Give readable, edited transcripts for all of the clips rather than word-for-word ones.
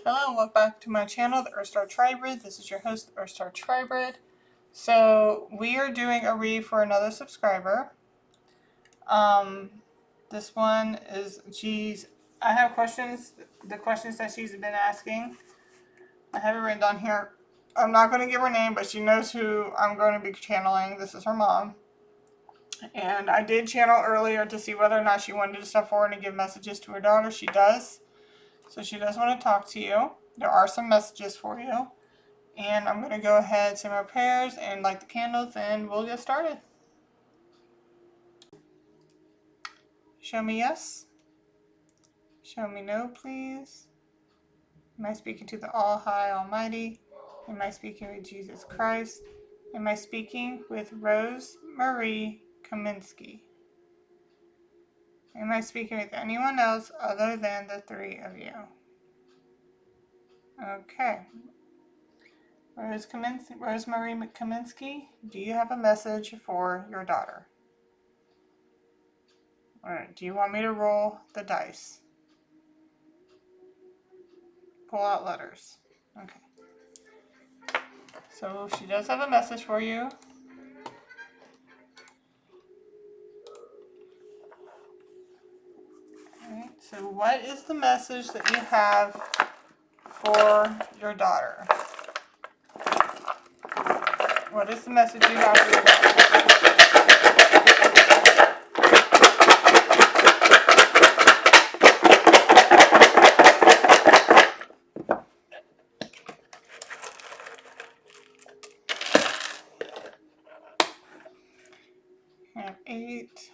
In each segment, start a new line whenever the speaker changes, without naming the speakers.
Hello and welcome back to my channel, the Earthstar Tribrid. This is your host, the Earthstar Tribrid. So we are doing a read for another subscriber. This one is, I have questions, the questions that she's been asking. I have it written down here. I'm not going to give her name, but she knows who I'm going to be channeling. This is her mom. And I did channel earlier to see whether or not she wanted to step forward and give messages to her daughter. She does. So she does want to talk to you. There are some messages for you. And I'm going to go ahead, say my prayers, and light the candles, and we'll get started. Show me yes. Show me no, please. Am I speaking to the All High Almighty? Am I speaking with Jesus Christ? Am I speaking with Rosemarie Kaminski? Am I speaking with anyone else other than the three of you? Okay. Rosemarie Kaminski, do you have a message for your daughter? Alright, do you want me to roll the dice? Pull out letters. Okay. So she does have a message for you. Alright, so what is the message that you have for your daughter? What is the message you have for your daughter? 8,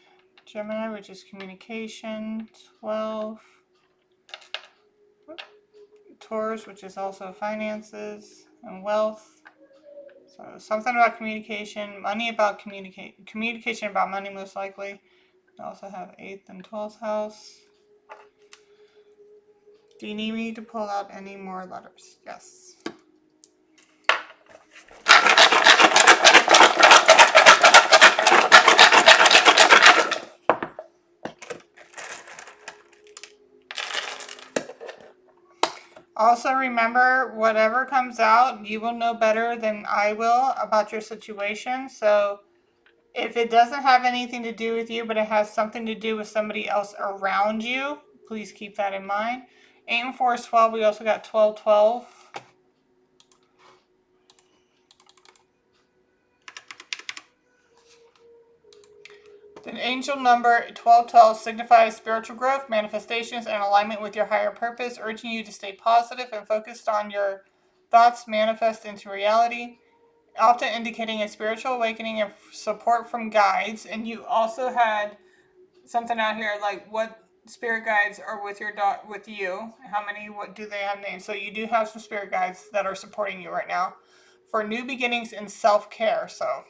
Gemini, which is communication, 12, Taurus, which is also finances and wealth. So something about communication, money about communication about money most likely. We also have 8th and 12th house. Do you need me to pull out any more letters? Yes. Also remember, whatever comes out, you will know better than I will about your situation. So if it doesn't have anything to do with you, but it has something to do with somebody else around you, please keep that in mind. 8 and 4 is 12. We also got 12, 12. The angel number 1212 signifies spiritual growth, manifestations, and alignment with your higher purpose, urging you to stay positive and focused on your thoughts manifest into reality, often indicating a spiritual awakening and support from guides. And you also had something out here like what spirit guides are with you. How many? What do they have names? So you do have some spirit guides that are supporting you right now for new beginnings in self-care. So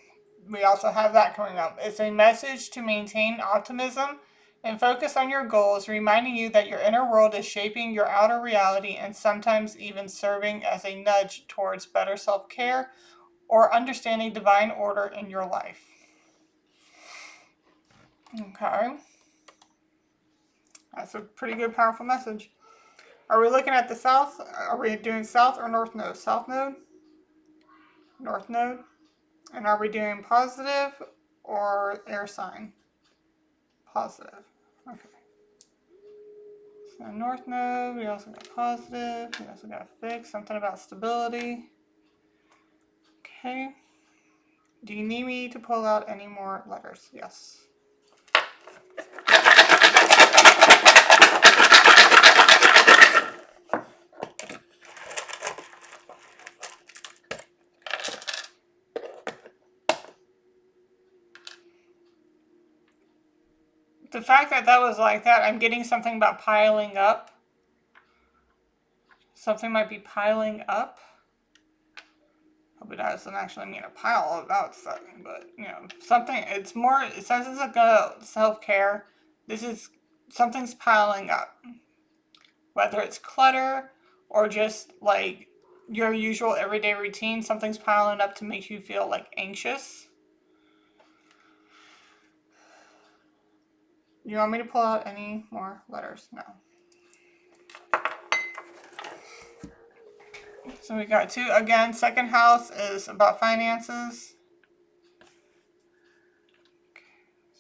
we also have that coming up. It's a message to maintain optimism and focus on your goals, reminding you that your inner world is shaping your outer reality and sometimes even serving as a nudge towards better self-care or understanding divine order in your life. Okay. That's a pretty good, powerful message. Are we looking at the south? Are we doing south or north node? South node? North node? And are we doing positive or air sign? Positive. Okay. So north node, we also got positive. We also got fixed. Something about stability. Okay. Do you need me to pull out any more letters? Yes. The fact that that was like that, I'm getting something about piling up. Something might be piling up. Hope it doesn't actually mean a pile about something, but you know, something. It's more. It says it's like a self-care. This is something's piling up. Whether it's clutter or just like your usual everyday routine, something's piling up to make you feel like anxious. You want me to pull out any more letters? No. So we got two. Again, second house is about finances.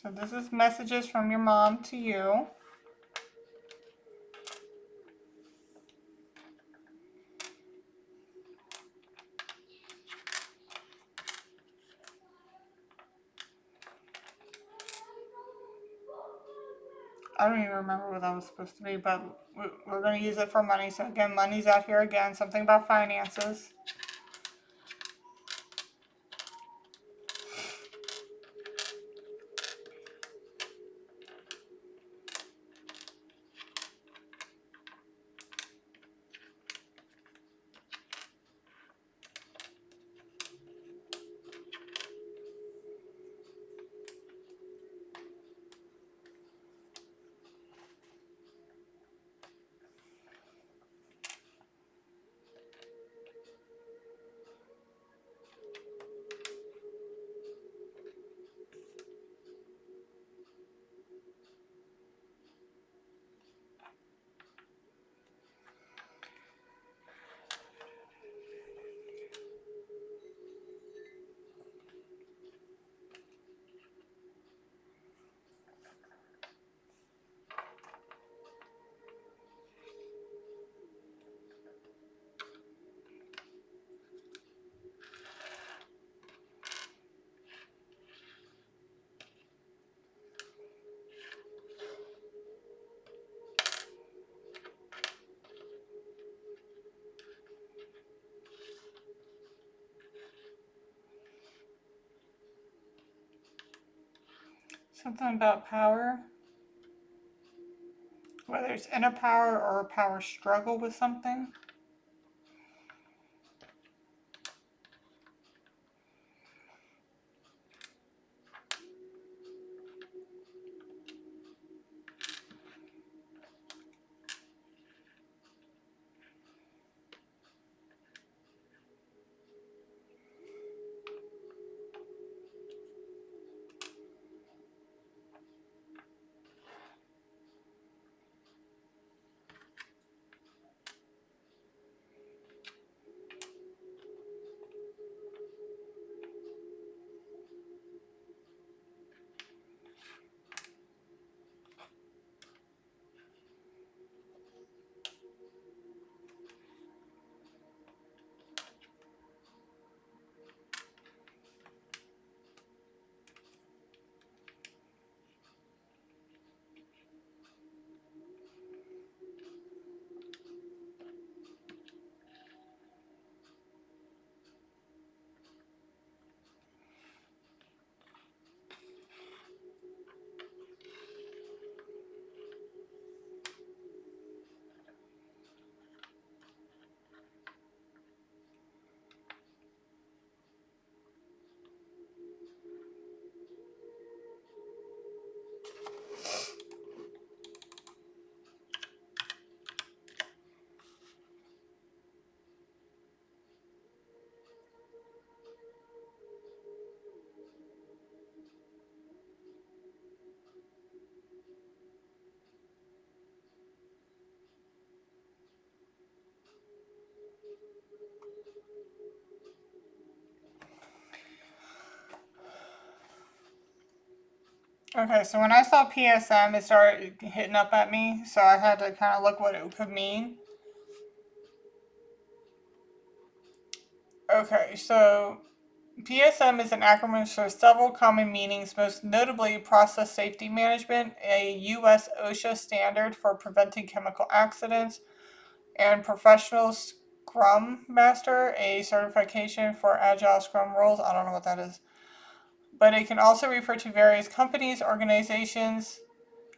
So this is messages from your mom to you. I don't even remember what that was supposed to be, but we're going to use it for money. So again, money's out here again. Something about finances. Something about power. Whether it's inner power or a power struggle with something. Okay, so when I saw PSM, it started hitting up at me, so I had to kind of look what it could mean. Okay, so PSM is an acronym for several common meanings, most notably Process Safety Management, a U.S. OSHA standard for preventing chemical accidents, and Professional Scrum Master, a certification for Agile Scrum roles. I don't know what that is. But it can also refer to various companies, organizations,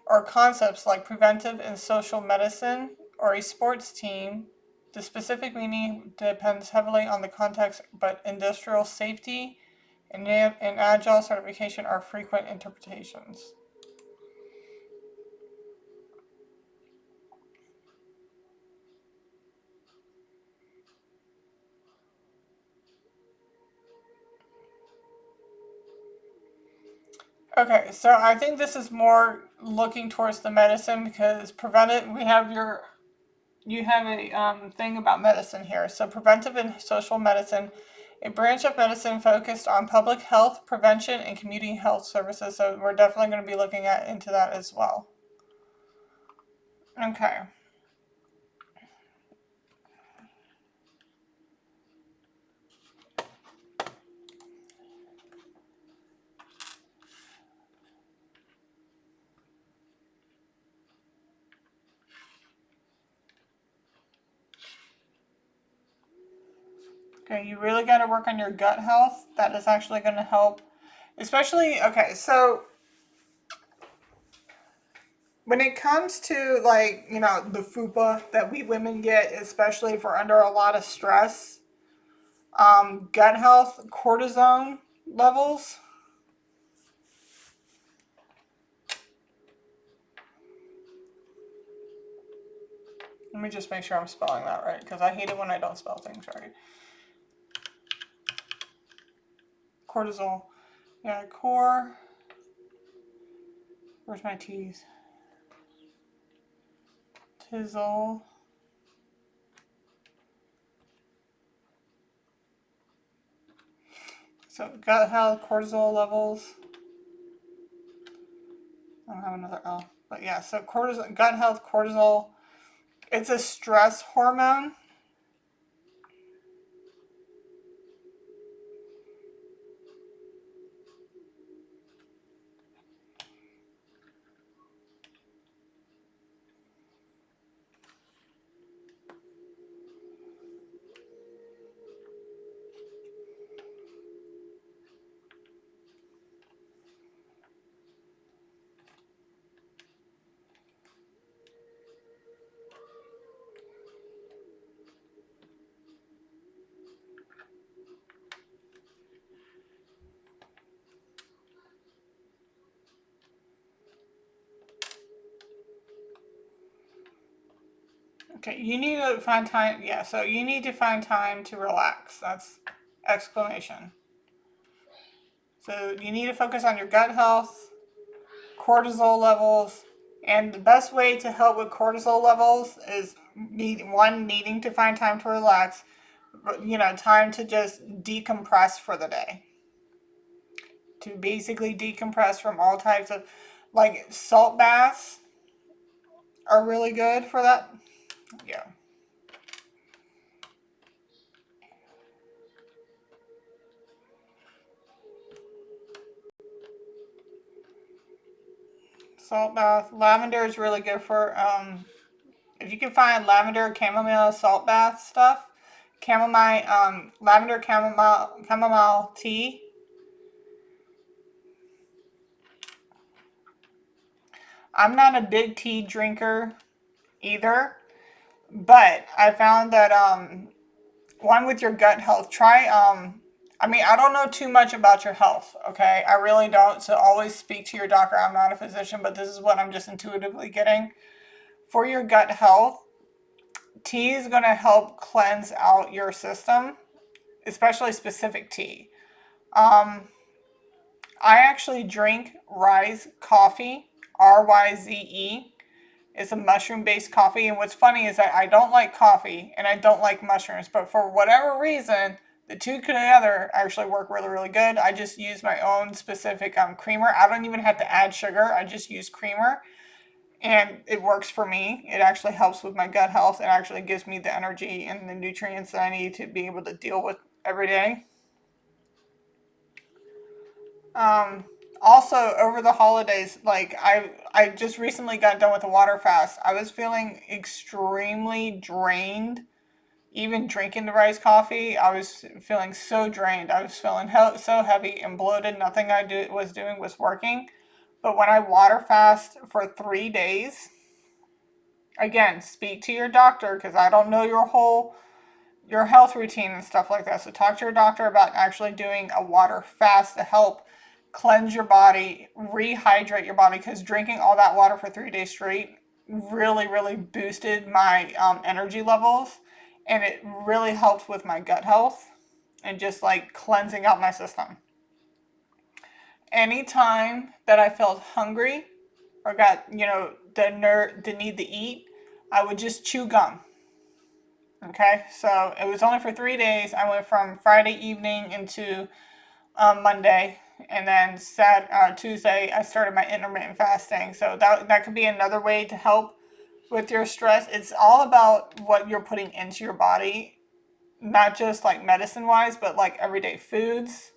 or concepts like preventive and social medicine or a sports team. The specific meaning depends heavily on the context, but industrial safety and agile certification are frequent interpretations. Okay, so I think this is more looking towards the medicine because preventive, we have your you have a thing about medicine here. So, preventive and social medicine, a branch of medicine focused on public health, prevention, and community health services. So, we're definitely going to be looking at into that as well. Okay. Okay, you really got to work on your gut health. That is actually going to help. Especially, okay, so when it comes to like, the fupa that we women get, especially if we're under a lot of stress, gut health, cortisone levels. Let me just make sure I'm spelling that right, because I hate it when I don't spell things right. Cortisol. Yeah, core. Where's my T's? Tisol. So gut health, cortisol levels. I don't have another L. But yeah, so cortisol, gut health, cortisol. It's a stress hormone. Okay, you need to find time. Yeah, so you need to find time to relax. That's exclamation. So you need to focus on your gut health, cortisol levels, and the best way to help with cortisol levels is needing to find time to relax, time to just decompress for the day. To basically decompress from all types of, like, salt baths are really good for that. Yeah. Salt bath. Lavender is really good for, if you can find lavender, chamomile, salt bath stuff, lavender chamomile tea. I'm not a big tea drinker either, but I found that one with your gut health, try I mean, I don't know too much about your health, okay? I really don't. So always speak to your doctor. I'm not a physician, but this is what I'm just intuitively getting. For your gut health, tea is going to help cleanse out your system, especially specific tea. Um, I actually drink Rise coffee, Ryze. It's a mushroom based coffee. And what's funny is that I don't like coffee and I don't like mushrooms, but for whatever reason, the two together actually work really, really good. I just use my own specific creamer. I don't even have to add sugar, I just use creamer. And it works for me. It actually helps with my gut health. It actually gives me the energy and the nutrients that I need to be able to deal with every day. Um, Also over the holidays, like I just recently got done with a water fast. I was feeling extremely drained. Even drinking the rice coffee, I was feeling so drained. I was feeling so heavy and bloated. Nothing was doing was working. But when I water fast for 3 days, again, speak to your doctor because I don't know your health routine and stuff like that. So talk to your doctor about actually doing a water fast to help cleanse your body, rehydrate your body, because drinking all that water for 3 days straight really, really boosted my energy levels. And it really helped with my gut health and just like cleansing out my system. Anytime that I felt hungry or got, the need to eat, I would just chew gum. Okay, so it was only for 3 days. I went from Friday evening into Monday, and then Tuesday I started my intermittent fasting. So that could be another way to help with your stress. It's all about what you're putting into your body, not just like medicine wise, but like everyday foods,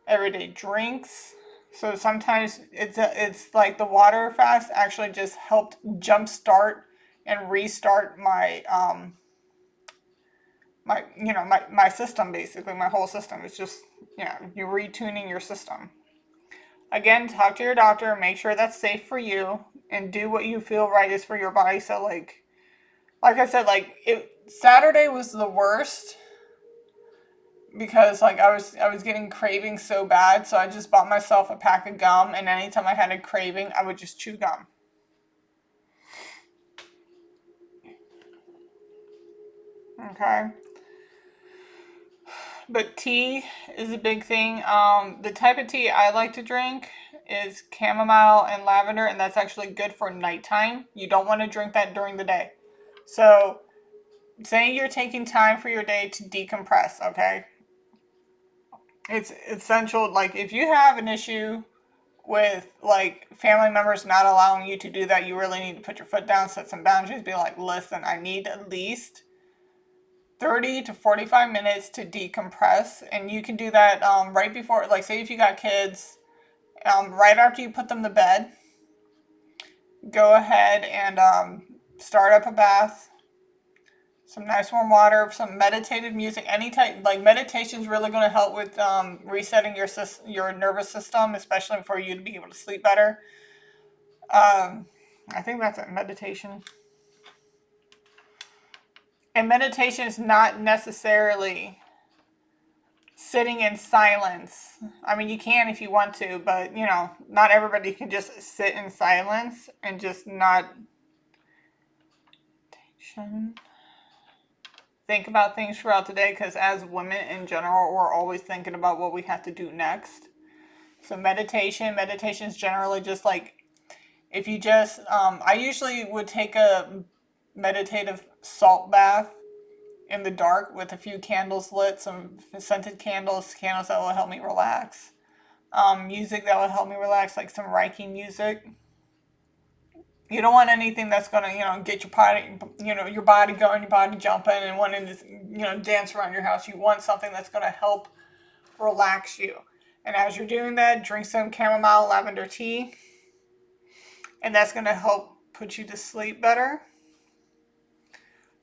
everyday drinks. So sometimes it's like the water fast actually just helped jumpstart and restart my system, basically my whole system. It's just, you're retuning your system. Again, talk to your doctor, make sure that's safe for you, and do what you feel right is for your body. So like I said, Saturday was the worst because like I was getting cravings so bad, so I just bought myself a pack of gum, and anytime I had a craving, I would just chew gum. Okay. But tea is a big thing. The type of tea I like to drink is chamomile and lavender, and that's actually good for nighttime. You don't want to drink that during the day. So, say you're taking time for your day to decompress, okay? It's essential. Like, if you have an issue with, like, family members not allowing you to do that, you really need to put your foot down, set some boundaries, be like, listen, I need at least 30 to 45 minutes to decompress, and you can do that right before, like, say if you got kids, right after you put them to bed, go ahead and start up a bath, some nice warm water, some meditative music, any type. Like, meditation is really going to help with resetting your nervous system, especially for you to be able to sleep better. I think that's it, meditation. And meditation is not necessarily sitting in silence. I mean, you can if you want to, but not everybody can just sit in silence and just not think about things throughout the day, because as women in general, we're always thinking about what we have to do next. So meditation is generally just like, if you just I usually would take a meditative salt bath in the dark with a few candles lit, some scented candles that will help me relax. Music that will help me relax, like some Reiki music. You don't want anything that's gonna, get your body going, your body jumping, and wanting to, dance around your house. You want something that's gonna help relax you. And as you're doing that, drink some chamomile lavender tea, and that's gonna help put you to sleep better.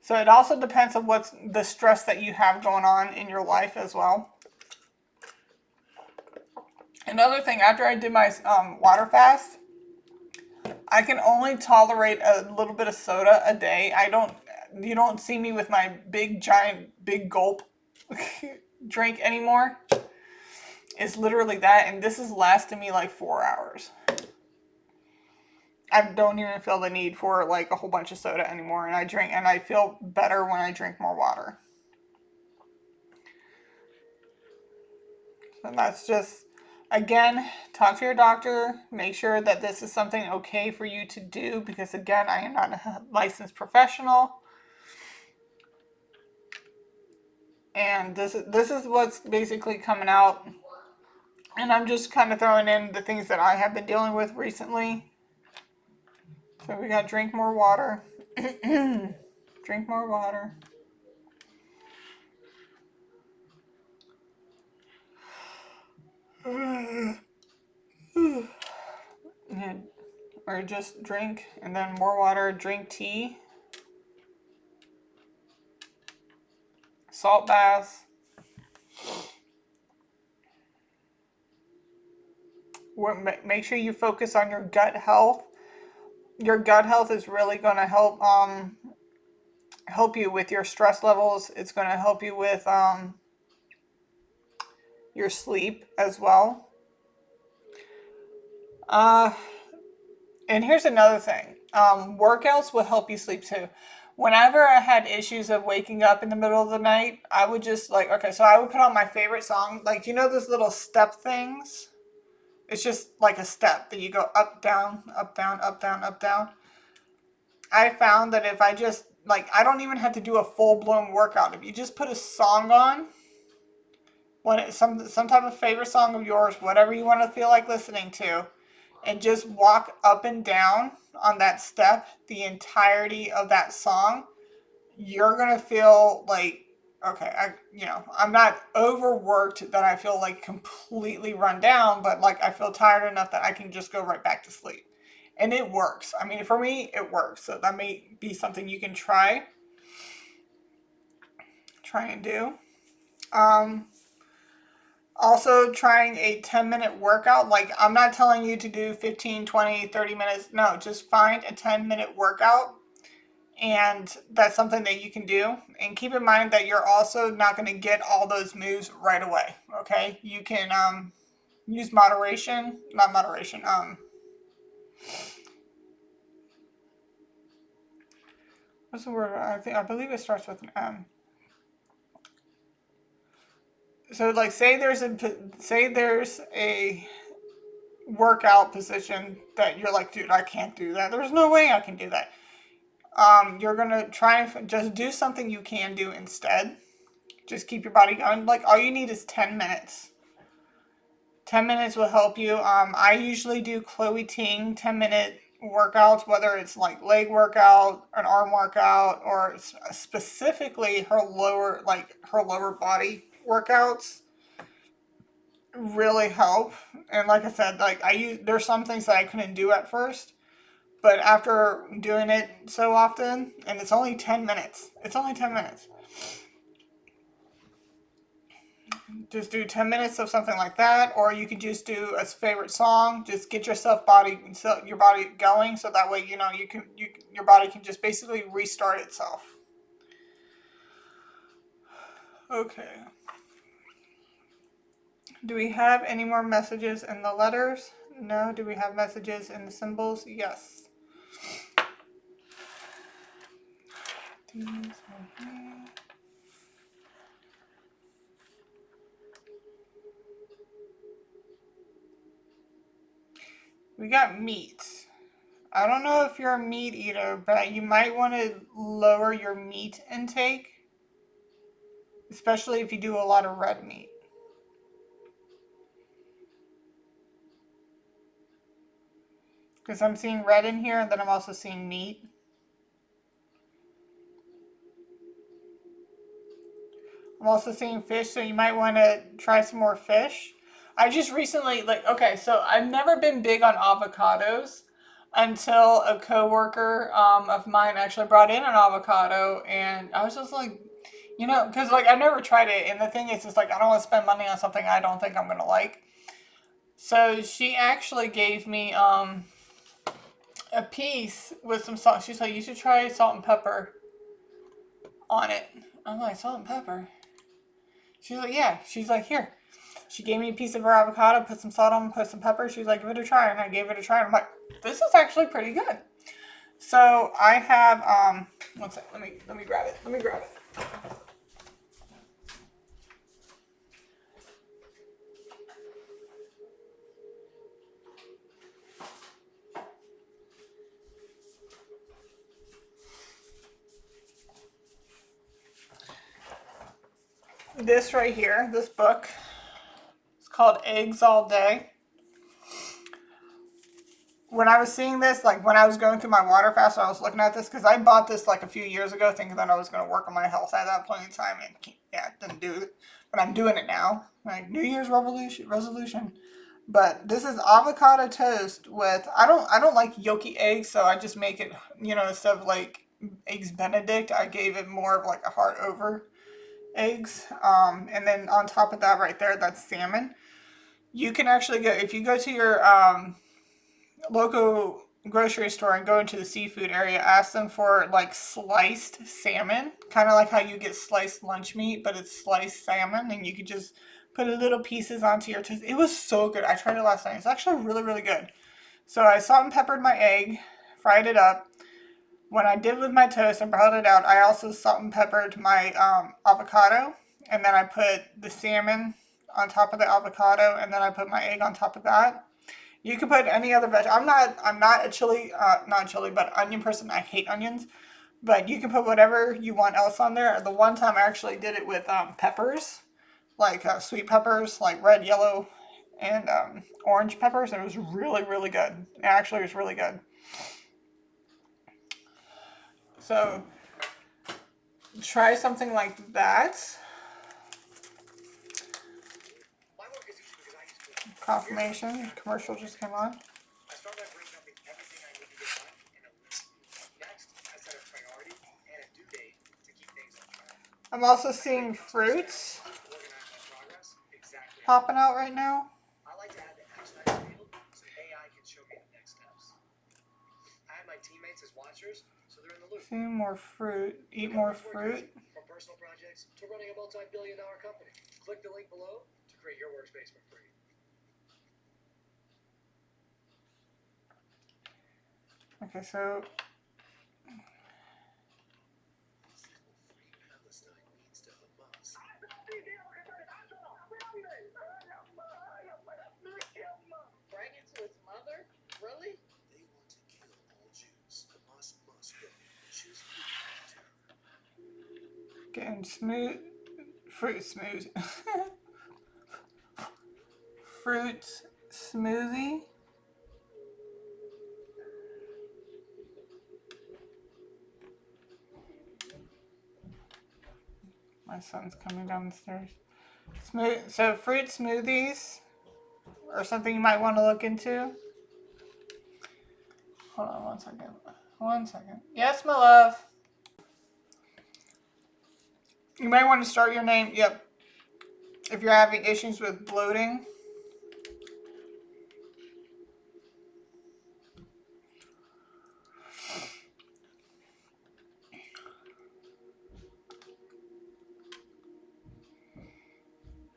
So it also depends on what's the stress that you have going on in your life as well. Another thing, after I did my water fast, I can only tolerate a little bit of soda a day. You don't see me with my big, giant, big gulp drink anymore. It's literally that, and this has lasted me like 4 hours. I don't even feel the need for like a whole bunch of soda anymore, and I feel better when I drink more water. And that's just, again, talk to your doctor. Make sure that this is something okay for you to do, because again, I am not a licensed professional. And this is what's basically coming out. And I'm just kind of throwing in the things that I have been dealing with recently. So we got drink more water. Drink more water. Yeah, or just drink, and then more water, drink tea, salt baths. Make sure you focus on your gut health. Your gut health is really going to help you with your stress levels. It's going to help you with your sleep as well. And here's another thing. Workouts will help you sleep too. Whenever I had issues of waking up in the middle of the night, I would just so I would put on my favorite song. Like, those little step things? It's just like a step that you go up, down, up, down, up, down, up, down. I found that if I just like, I don't even have to do a full-blown workout. If you just put a song on, when it's some type of favorite song of yours, whatever you want to feel like listening to, and just walk up and down on that step the entirety of that song, you're gonna feel like, okay, I'm not overworked that I feel like completely run down, but like I feel tired enough that I can just go right back to sleep. And it works. I mean, for me, it works. So that may be something you can try and do. Um, Also, trying a 10-minute workout. Like, I'm not telling you to do 15, 20, 30 minutes. No, just find a 10-minute workout. And that's something that you can do. And keep in mind that you're also not going to get all those moves right away. Okay? You can use moderation. Not moderation. What's the word? I believe it starts with an M. So, like, say there's a workout position that you're like, dude, I can't do that. There's no way I can do that. You're gonna try and just do something you can do instead. Just keep your body going. Like, all you need is 10 minutes. 10 minutes will help you. I usually do Chloe Ting 10-minute workouts, whether it's like leg workout, an arm workout, or specifically her lower body workouts really help. And like I said, like there's some things that I couldn't do at first, but after doing it so often, and it's only 10 minutes. It's only 10 minutes. Just do 10 minutes of something like that, or you can just do a favorite song. Just get your body going, so that way your body can just basically restart itself. Okay. Do we have any more messages in the letters? No. Do we have messages in the symbols? Yes. These right here. We got meat. I don't know if you're a meat eater, but you might want to lower your meat intake, especially if you do a lot of red meat. Because I'm seeing red in here, and then I'm also seeing meat. I'm also seeing fish, so you might want to try some more fish. I just recently, okay, so I've never been big on avocados until a coworker of mine actually brought in an avocado, and I was just like, because like I never tried it, and the thing is, it's like I don't want to spend money on something I don't think I'm gonna like. So she actually gave me a piece with some salt. She's like, you should try salt and pepper on it. I'm like, salt and pepper? She's like, yeah. She's like, here. She gave me a piece of her avocado, put some salt on, put some pepper. She's like, give it a try. And I gave it a try. And I'm like, this is actually pretty good. So I have, one sec. Let me grab it. This right here, this book, it's called Eggs All Day. When I was seeing this, like when I was going through my water fast, I was looking at this because I bought this like a few years ago thinking that I was going to work on my health at that point in time, and yeah, didn't do it. But I'm doing it now, like New Year's resolution. But this is avocado toast with I don't like yolky eggs, so I just make it, instead of like eggs Benedict, I gave it more of like a heart over eggs. And then on top of that right there, that's salmon. You can actually go, if you go to your local grocery store and go into the seafood area, ask them for like sliced salmon, kind of like how you get sliced lunch meat, but it's sliced salmon, and you could just put little pieces onto your toast. It was so good. I tried it last night. It's actually really, really good. So I salt and peppered my egg, fried it up. When I did with my toast and brought it out, I also salt and peppered my avocado, and then I put the salmon on top of the avocado, and then I put my egg on top of that. You can put any other veg. I'm not a chili, not chili, but onion person. I hate onions. But you can put whatever you want else on there. The one time I actually did it with peppers, like sweet peppers, like red, yellow, and orange peppers. And it was really, really good. It actually was really good. So try something like that. Confirmation. Commercial just came on. I'm also seeing fruits popping out right now. See more fruit. Eat more fruit.
From personal projects to running a multi-billion-dollar company. Click the link below to create your workspace for free.
Okay, so
Bragging to his mother? Really?
They want to kill all Jews. Hamas must go. Choose
getting smooth. Fruit smooth. Fruit smoothie. My son's coming down the stairs. Smooth. So fruit smoothies, or something you might want to look into. Hold on 1 second. 1 second. Yes, my love. You may want to start your name. Yep. If you're having issues with bloating.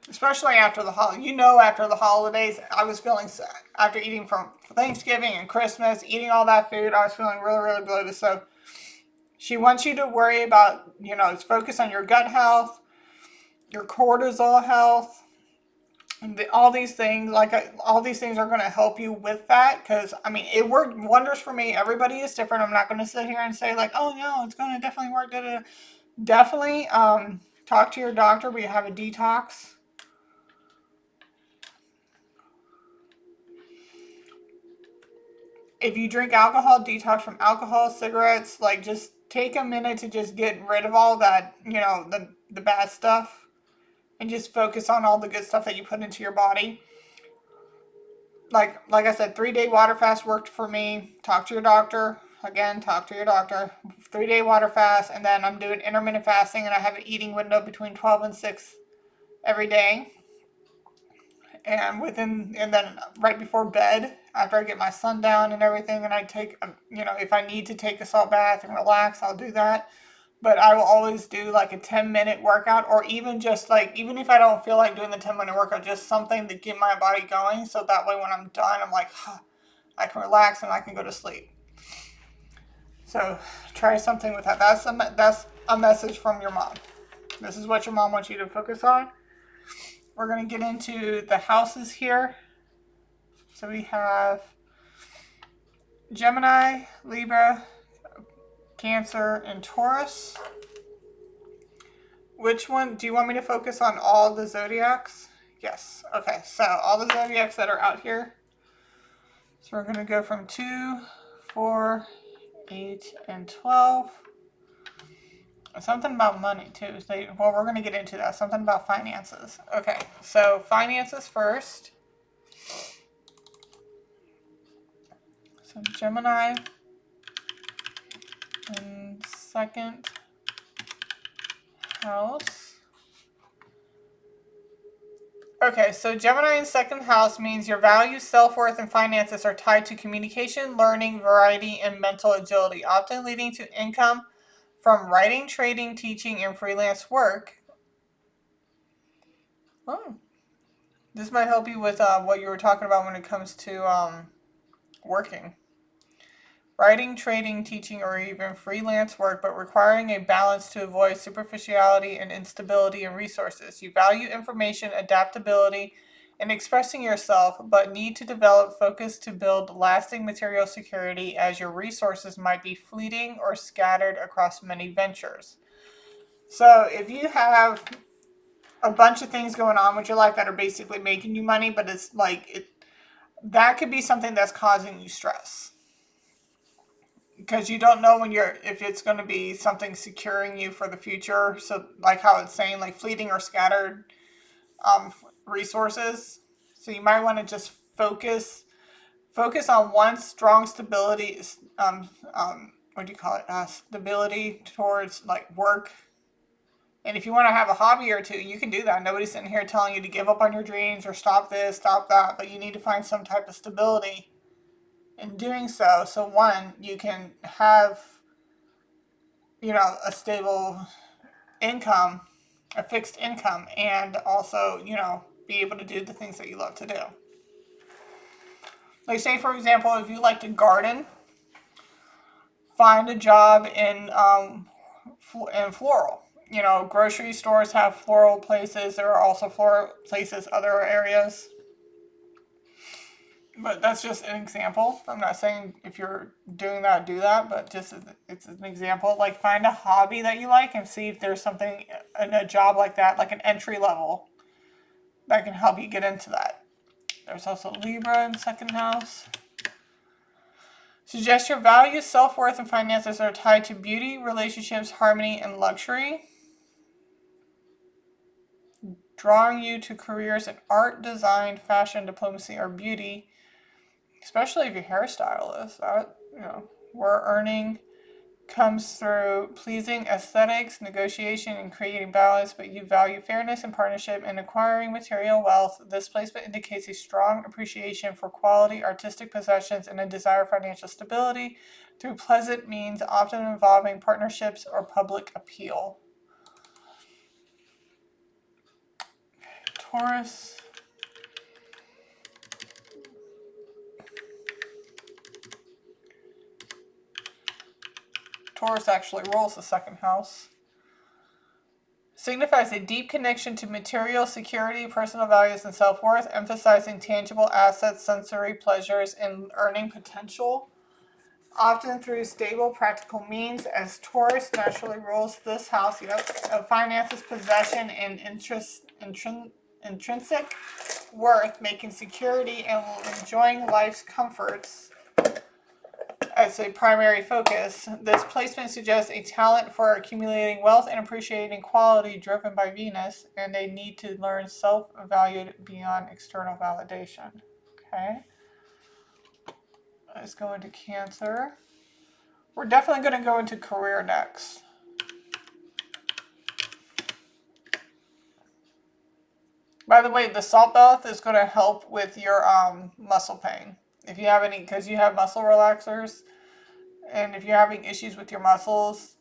Especially after the after the holidays, I was feeling sick. After eating from Thanksgiving and Christmas, eating all that food, I was feeling really, really bloated. So she wants you to worry about, focus on your gut health, your cortisol health, and all these things. All these things are going to help you with that. Because, it worked wonders for me. Everybody is different. I'm not going to sit here and say, like, oh, no, it's going to definitely work. Definitely talk to your doctor. We have a detox. If you drink alcohol, detox from alcohol, cigarettes, just take a minute to just get rid of all that, the bad stuff, and just focus on all the good stuff that you put into your body. Like I said, 3-day water fast worked for me. Talk to your doctor. Again, talk to your doctor. 3-day water fast, and then I'm doing intermittent fasting, and I have an eating window between 12 and 6 every day. And then right before bed, after I get my son down and everything, and I take, if I need to take a salt bath and relax, I'll do that. But I will always do like a 10-minute workout, or even just even if I don't feel like doing the 10-minute workout, just something to get my body going. So that way when I'm done, I'm like, huh, I can relax and I can go to sleep. So try something with that. That's a message from your mom. This is what your mom wants you to focus on. We're going to get into the houses here. So we have Gemini, Libra, Cancer, and Taurus. Which one? Do you want me to focus on all the zodiacs? Yes. Okay, so all the zodiacs that are out here. So we're going to go from 2, 4, 8, and 12. Something about money, too. Well, we're going to get into that. Something about finances. Okay, so finances first. So Gemini in second house. Okay, so Gemini in second house means your values, self-worth, and finances are tied to communication, learning, variety, and mental agility, often leading to income from writing, trading, teaching, and freelance work. Oh, this might help you with what you were talking about when it comes to working. Writing, trading, teaching, or even freelance work, but requiring a balance to avoid superficiality and instability in resources. You value information, adaptability, in expressing yourself, but need to develop focus to build lasting material security as your resources might be fleeting or scattered across many ventures. So if you have a bunch of things going on with your life that are basically making you money, but it's like that could be something that's causing you stress because you don't know if it's going to be something securing you for the future. So like how it's saying, like fleeting or scattered resources. So you might want to just focus on one strong stability. What do you call it? Stability towards like work. And if you want to have a hobby or two, you can do that. Nobody's sitting here telling you to give up on your dreams or stop this, stop that. But you need to find some type of stability in doing so. So one, you can have, a stable income, a fixed income, and also, be able to do the things that you love to do. Like say, for example, if you like to garden, find a job in floral. Grocery stores have floral places. There are also floral places other areas. But that's just an example. I'm not saying if you're doing that, do that, but just it's an example. Like find a hobby that you like and see if there's something in a job like that, like an entry level, that can help you get into that. There's also Libra in second house. Suggest your values, self-worth, and finances are tied to beauty, relationships, harmony, and luxury. Drawing you to careers in art, design, fashion, diplomacy, or beauty, especially if you're a hairstylist. Where earning comes through pleasing aesthetics, negotiation, and creating balance, but you value fairness and partnership in acquiring material wealth. This placement indicates a strong appreciation for quality artistic possessions and a desire for financial stability through pleasant means, often involving partnerships or public appeal. Taurus. Taurus actually rules the second house. Signifies a deep connection to material security, personal values, and self-worth, emphasizing tangible assets, sensory pleasures, and earning potential, often through stable, practical means, as Taurus naturally rules this house, of finances, possession, and intrinsic worth, making security and enjoying life's comforts as a primary focus. This placement suggests a talent for accumulating wealth and appreciating quality driven by Venus, and a need to learn self-valued beyond external validation. Okay. Let's go into Cancer. We're definitely going to go into career next. By the way, the salt bath is going to help with your muscle pain. If you have any, because you have muscle relaxers, and if you're having issues with your muscles,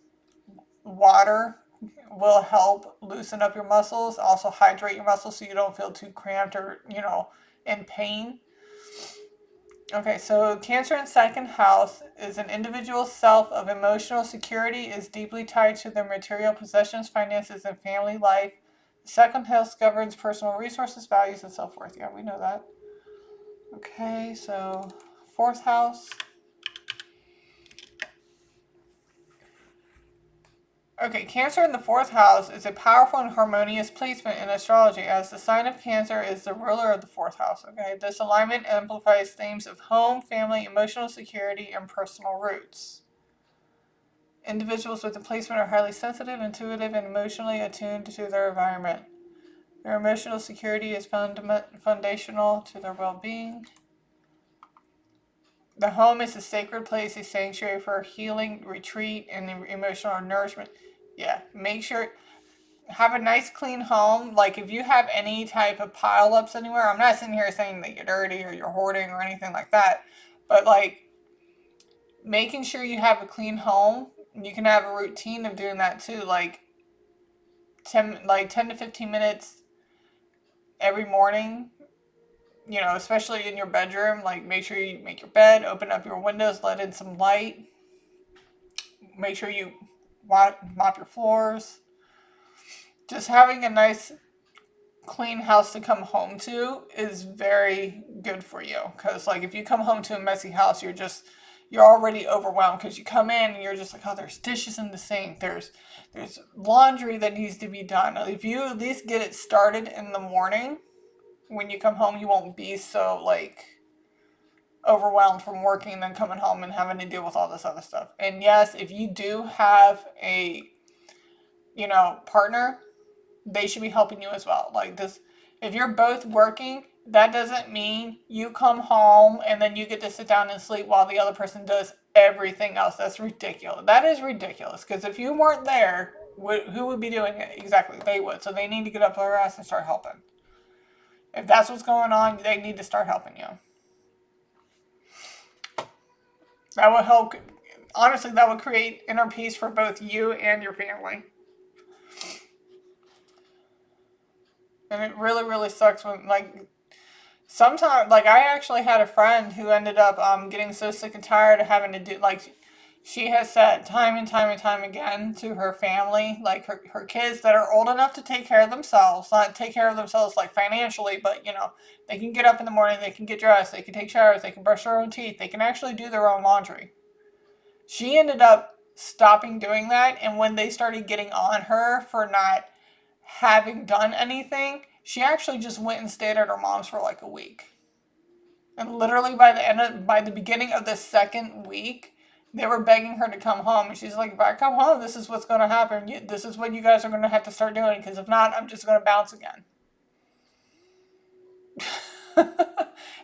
water will help loosen up your muscles, also hydrate your muscles so you don't feel too cramped or, in pain. Okay, so Cancer in second house is an individual's self of emotional security is deeply tied to their material possessions, finances, and family life. The second house governs personal resources, values, and self-worth. Yeah, we know that. Okay, so fourth house. Okay, Cancer in the fourth house is a powerful and harmonious placement in astrology, as the sign of Cancer is the ruler of the fourth house. Okay, this alignment amplifies themes of home, family, emotional security, and personal roots. Individuals with the placement are highly sensitive, intuitive, and emotionally attuned to their environment. Their emotional security is foundational to their well-being. The home is a sacred place, a sanctuary for healing, retreat, and emotional nourishment. Yeah, make sure have a nice clean home. Like if you have any type of pile-ups anywhere, I'm not sitting here saying that you're dirty or you're hoarding or anything like that, but like making sure you have a clean home. You can have a routine of doing that too, like 10 to 15 minutes every morning, especially in your bedroom. Like make sure you make your bed, open up your windows, let in some light. Make sure you mop your floors. Just having a nice clean house to come home to is very good for you. Because like if you come home to a messy house, you're already overwhelmed because you come in and you're just like, oh, there's dishes in the sink, there's laundry that needs to be done. If you at least get it started in the morning, when you come home, you won't be so like overwhelmed from working and then coming home and having to deal with all this other stuff. And yes, if you do have a partner, they should be helping you as well. Like this, if you're both working, that doesn't mean you come home and then you get to sit down and sleep while the other person does everything else. That's ridiculous. That is ridiculous. Because if you weren't there, who would be doing it? Exactly, they would. So they need to get up their ass and start helping. If that's what's going on, they need to start helping you. That would help. Honestly, that would create inner peace for both you and your family. And it really, really sucks when, like, sometimes, like, I actually had a friend who ended up getting so sick and tired of having to do, like, she has said time and time and time again to her family, like, her kids that are old enough to take care of themselves, not take care of themselves, like, financially, but, they can get up in the morning, they can get dressed, they can take showers, they can brush their own teeth, they can actually do their own laundry. She ended up stopping doing that, and when they started getting on her for not having done anything, she actually just went and stayed at her mom's for like a week. And literally by the beginning of the second week, they were begging her to come home. And she's like, if I come home, this is what's going to happen. This is what you guys are going to have to start doing. Because if not, I'm just going to bounce again.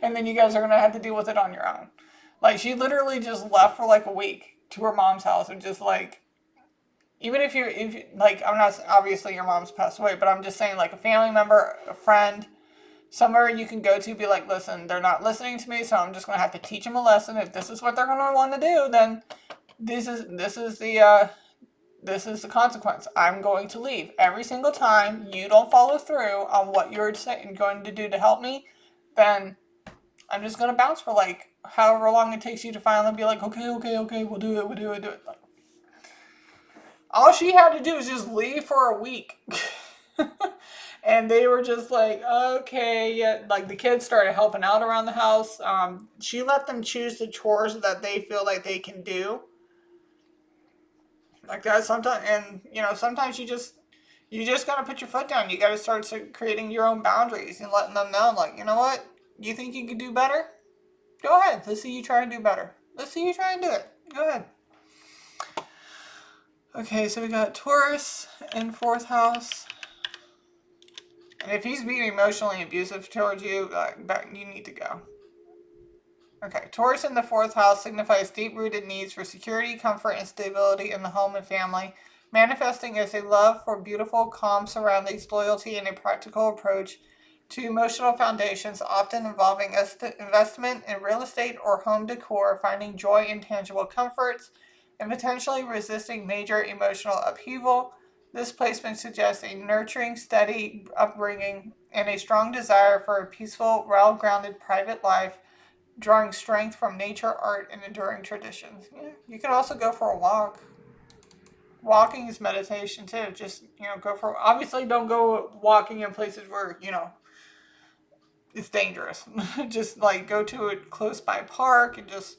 And then you guys are going to have to deal with it on your own. Like, she literally just left for like a week to her mom's house and just like, even if like, I'm not, obviously your mom's passed away, but I'm just saying, like, a family member, a friend, somewhere you can go to, be like, listen, they're not listening to me, so I'm just going to have to teach them a lesson. If this is what they're going to want to do, then this is the consequence. I'm going to leave. Every single time you don't follow through on what you're going to do to help me, then I'm just going to bounce for like however long it takes you to finally be like, okay, we'll do it. Like, all she had to do was just leave for a week. And they were just like, okay, yeah. Like, the kids started helping out around the house. She let them choose the chores that they feel like they can do. Like that sometimes, and sometimes you just gotta put your foot down. You gotta start creating your own boundaries and letting them know, like, you know what? You think you can do better? Go ahead. Let's see you try and do better. Let's see you try and do it. Go ahead. Okay, so we got Taurus in 4th house. And if he's being emotionally abusive towards you, you need to go. Okay, Taurus in the 4th house signifies deep-rooted needs for security, comfort, and stability in the home and family, manifesting as a love for beautiful, calm surroundings, loyalty, and a practical approach to emotional foundations, often involving investment in real estate or home decor, finding joy in tangible comforts, and potentially resisting major emotional upheaval. This placement suggests a nurturing, steady upbringing and a strong desire for a peaceful, well-grounded private life, drawing strength from nature, art, and enduring traditions. Yeah, you could also go for a walk. Walking is meditation too. Just, go for, obviously don't go walking in places where, it's dangerous. Just like go to a close by park and just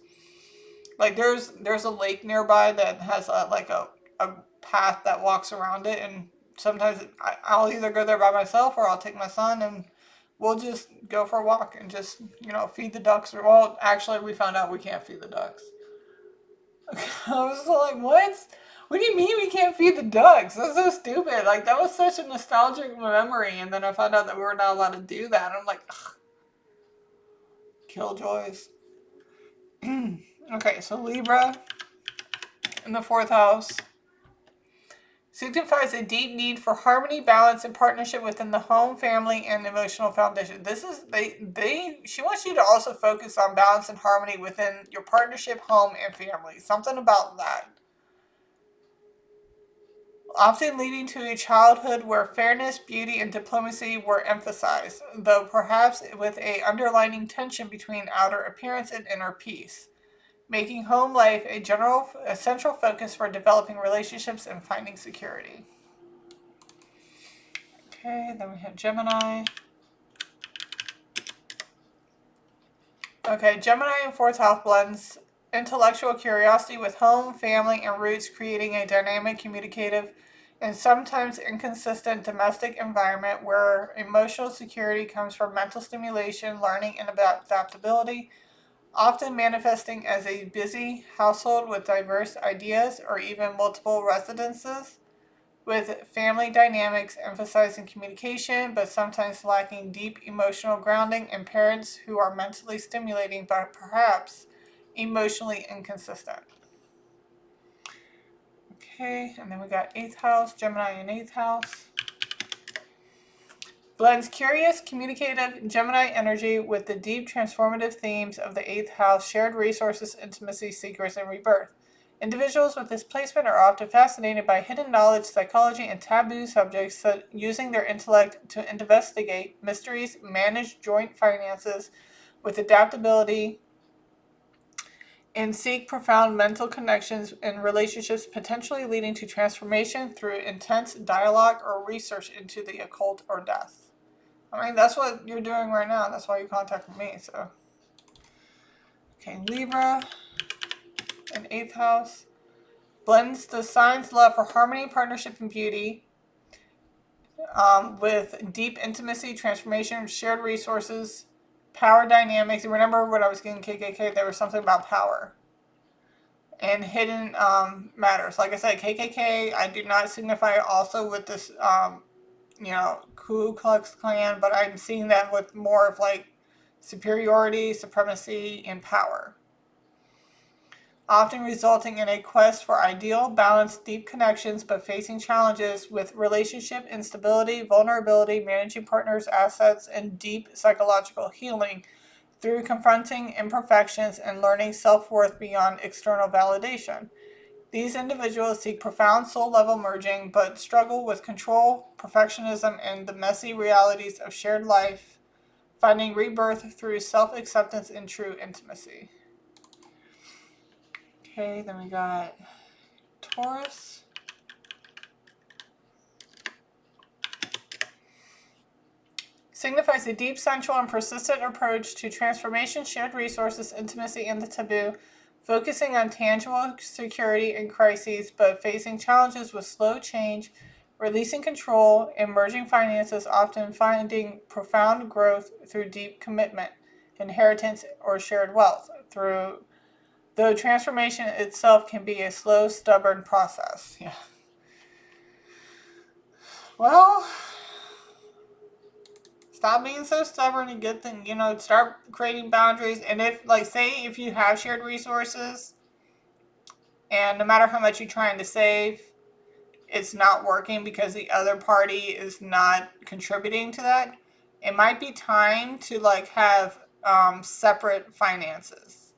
like there's a lake nearby that has a path that walks around it, and sometimes I'll either go there by myself or I'll take my son and we'll just go for a walk and just feed the ducks. Or, well, actually we found out we can't feed the ducks. I was like, what? What do you mean we can't feed the ducks? That's so stupid. Like, that was such a nostalgic memory, and then I found out that we were not allowed to do that. I'm like, ugh. Killjoys. Okay, so Libra in the 4th house signifies a deep need for harmony, balance, and partnership within the home, family, and emotional foundation. This is she wants you to also focus on balance and harmony within your partnership, home, and family. Something about that. Often leading to a childhood where fairness, beauty, and diplomacy were emphasized, though perhaps with a underlying tension between outer appearance and inner peace, making home life a central focus for developing relationships and finding security. Okay, then we have Gemini. Okay, Gemini in fourth house blends intellectual curiosity with home, family, and roots, creating a dynamic, communicative, and sometimes inconsistent domestic environment where emotional security comes from mental stimulation, learning, and adaptability, often manifesting as a busy household with diverse ideas or even multiple residences, with family dynamics emphasizing communication but sometimes lacking deep emotional grounding, and parents who are mentally stimulating but perhaps emotionally inconsistent. Okay, and then we got 8th house, Gemini in 8th house. Blends curious, communicative Gemini energy with the deep transformative themes of the 8th house, shared resources, intimacy, secrets, and rebirth. Individuals with this placement are often fascinated by hidden knowledge, psychology, and taboo subjects, using their intellect to investigate mysteries, manage joint finances with adaptability, and seek profound mental connections in relationships, potentially leading to transformation through intense dialogue or research into the occult or death. I mean, that's what you're doing right now. That's why you contacted me. So, okay, Libra in 8th house blends the sign's love for harmony, partnership, and beauty, with deep intimacy, transformation, shared resources, power dynamics. Remember when I was getting KKK, there was something about power and hidden matters. Like I said, KKK, I do not signify also with this, Ku Klux Klan, but I'm seeing that with more of like superiority, supremacy, and power, often resulting in a quest for ideal, balanced, deep connections, but facing challenges with relationship instability, vulnerability, managing partners' assets, and deep psychological healing through confronting imperfections and learning self-worth beyond external validation. These individuals seek profound soul-level merging, but struggle with control, perfectionism, and the messy realities of shared life, finding rebirth through self-acceptance and true intimacy. Okay, then we got Taurus. Signifies a deep, sensual, and persistent approach to transformation, shared resources, intimacy, and the taboo, focusing on tangible security in crises, but facing challenges with slow change, releasing control, emerging finances, often finding profound growth through deep commitment, inheritance, or shared wealth. Though transformation itself can be a slow, stubborn process. Yeah. Well, stop being so stubborn and get them, start creating boundaries. And if, like, say, if you have shared resources and no matter how much you're trying to save, it's not working because the other party is not contributing to that, it might be time to, like, have separate finances.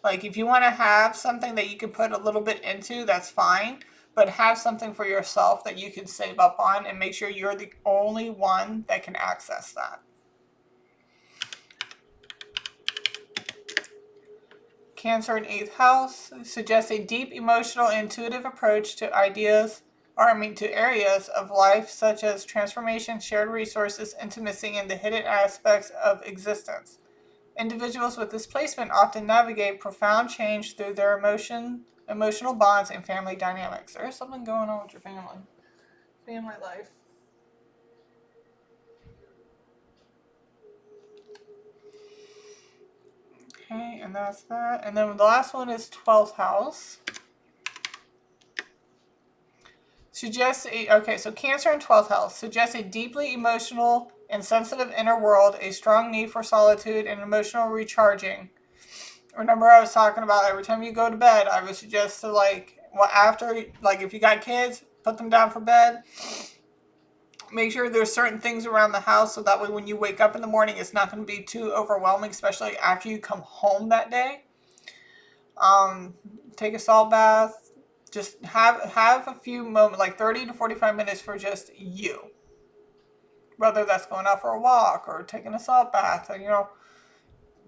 Like, if you want to have something that you can put a little bit into, that's fine. But have something for yourself that you can save up on and make sure you're the only one that can access that. Cancer in 8th house suggests a deep emotional, intuitive approach to to areas of life such as transformation, shared resources, intimacy, and the hidden aspects of existence. Individuals with this placement often navigate profound change through their emotional bonds, and family dynamics. There's something going on with your family life. Okay, and that's that. And then the last one is 12th house. So Cancer in 12th house suggests a deeply emotional and sensitive inner world, a strong need for solitude and emotional recharging. Remember, I was talking about every time you go to bed, I would suggest to, after, if you got kids, put them down for bed. Make sure there's certain things around the house so that way when you wake up in the morning, it's not going to be too overwhelming, especially after you come home that day. Take a salt bath. Just have a few moments, like 30 to 45 minutes for just you. Whether that's going out for a walk or taking a salt bath or,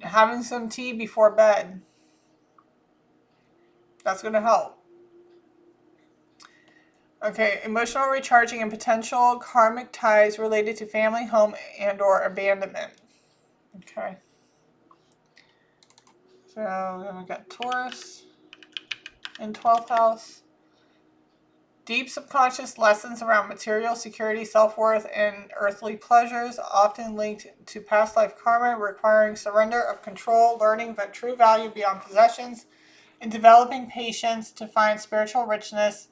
having some tea before bed. That's going to help. Okay, emotional recharging and potential karmic ties related to family, home, and or abandonment. Okay. So then we got Taurus in 12th house. Deep subconscious lessons around material security, self-worth, and earthly pleasures, often linked to past life karma, requiring surrender of control, learning the true value beyond possessions, and developing patience to find spiritual richness,